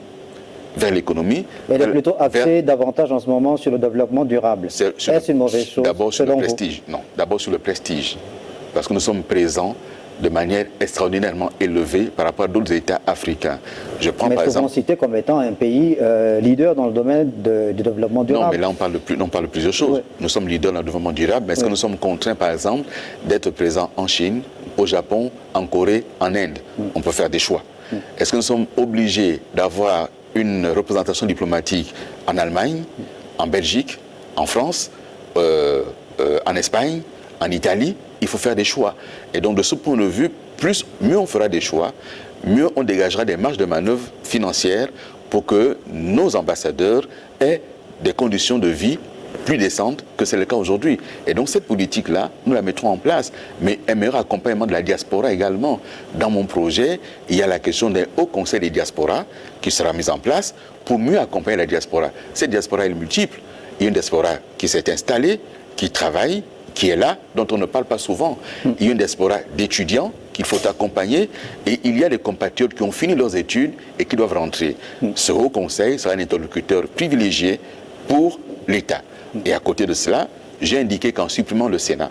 Vers l'économie. Elle est plutôt axée davantage en ce moment sur le développement durable. Est-ce une mauvaise chose? D'abord sur le prestige. Non, d'abord sur le prestige. Parce que nous sommes présents de manière extraordinairement élevée par rapport à d'autres États africains. Je prends par exemple cité comme étant un pays leader dans le domaine du développement durable. Non, mais là on parle de plusieurs choses. Oui. Nous sommes leaders dans le développement durable, mais est-ce que nous sommes contraints par exemple d'être présents en Chine, au Japon, en Corée, en Inde? On peut faire des choix. Est-ce que nous sommes obligés d'avoir une représentation diplomatique en Allemagne, en Belgique, en France, en Espagne, en Italie? Il faut faire des choix. Et donc, de ce point de vue, mieux on fera des choix, mieux on dégagera des marges de manœuvre financières pour que nos ambassadeurs aient des conditions de vie plus décentes que c'est le cas aujourd'hui. Et donc, cette politique-là, nous la mettrons en place, mais un meilleur accompagnement de la diaspora également. Dans mon projet, il y a la question d'un haut conseil des diasporas qui sera mis en place pour mieux accompagner la diaspora. Cette diaspora est multiple. Il y a une diaspora qui s'est installée, qui travaille, qui est là, dont on ne parle pas souvent. Il y a une diaspora d'étudiants qu'il faut accompagner et il y a des compatriotes qui ont fini leurs études et qui doivent rentrer. Ce haut conseil sera un interlocuteur privilégié pour l'État. Et à côté de cela, j'ai indiqué qu'en supprimant le Sénat,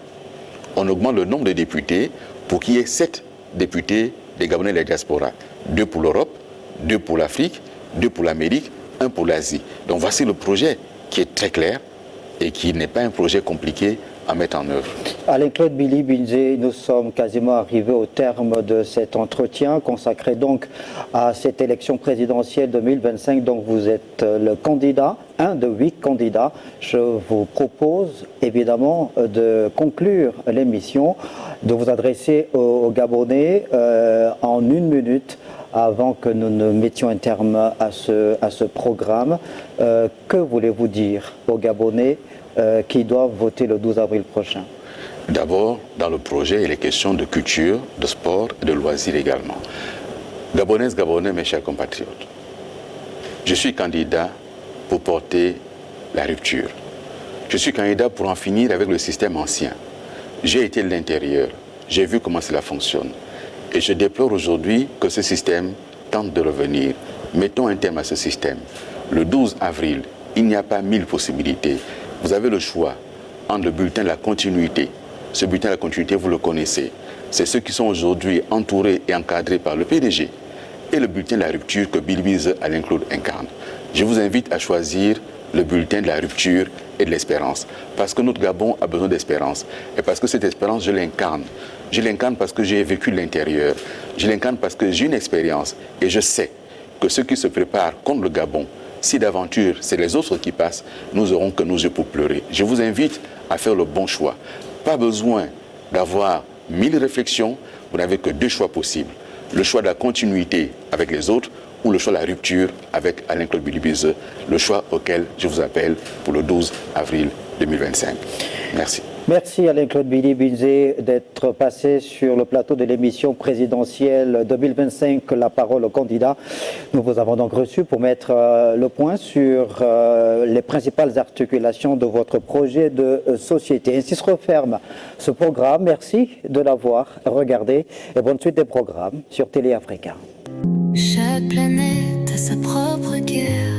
on augmente le nombre de députés pour qu'il y ait 7 députés des Gabonais de la diaspora. 2 pour l'Europe, 2 pour l'Afrique, 2 pour l'Amérique, 1 pour l'Asie. Donc voici le projet qui est très clair et qui n'est pas un projet compliqué à mettre en œuvre. Alain-Claude Billy Binzé, nous sommes quasiment arrivés au terme de cet entretien consacré donc à cette élection présidentielle 2025. Donc vous êtes le candidat, un de 8 candidats. Je vous propose évidemment de conclure l'émission, de vous adresser aux Gabonais en 1 minute avant que nous ne mettions un terme à ce programme. Que voulez-vous dire aux Gabonais qui doivent voter le 12 avril prochain? D'abord, dans le projet, il est question de culture, de sport et de loisirs également. Gabonaises, Gabonais, mes chers compatriotes, je suis candidat pour porter la rupture. Je suis candidat pour en finir avec le système ancien. J'ai été de l'intérieur, j'ai vu comment cela fonctionne. Et je déplore aujourd'hui que ce système tente de revenir. Mettons un terme à ce système. Le 12 avril, il n'y a pas 1000 possibilités. Vous avez le choix entre le bulletin de la continuité. Ce bulletin de la continuité, vous le connaissez. C'est ceux qui sont aujourd'hui entourés et encadrés par le PDG. Et le bulletin de la rupture que Billy Binzé Alain-Claude incarne. Je vous invite à choisir le bulletin de la rupture et de l'espérance. Parce que notre Gabon a besoin d'espérance. Et parce que cette espérance, je l'incarne. Je l'incarne parce que j'ai vécu l'intérieur. Je l'incarne parce que j'ai une expérience. Et je sais que ceux qui se préparent contre le Gabon, si d'aventure c'est les autres qui passent, nous aurons que nos yeux pour pleurer. Je vous invite à faire le bon choix. Pas besoin d'avoir 1000 réflexions, vous n'avez que 2 choix possibles. Le choix de la continuité avec les autres ou le choix de la rupture avec Alain-Claude Bilibizeu, le choix auquel je vous appelle pour le 12 avril 2025. Merci. Merci Alain-Claude Bilibizeu d'être passé sur le plateau de l'émission présidentielle 2025, La parole au candidat. Nous vous avons donc reçu pour mettre le point sur les principales articulations de votre projet de société. Ainsi se referme ce programme. Merci de l'avoir regardé et bonne suite des programmes sur Télé Africa. Chaque planète a sa propre guerre.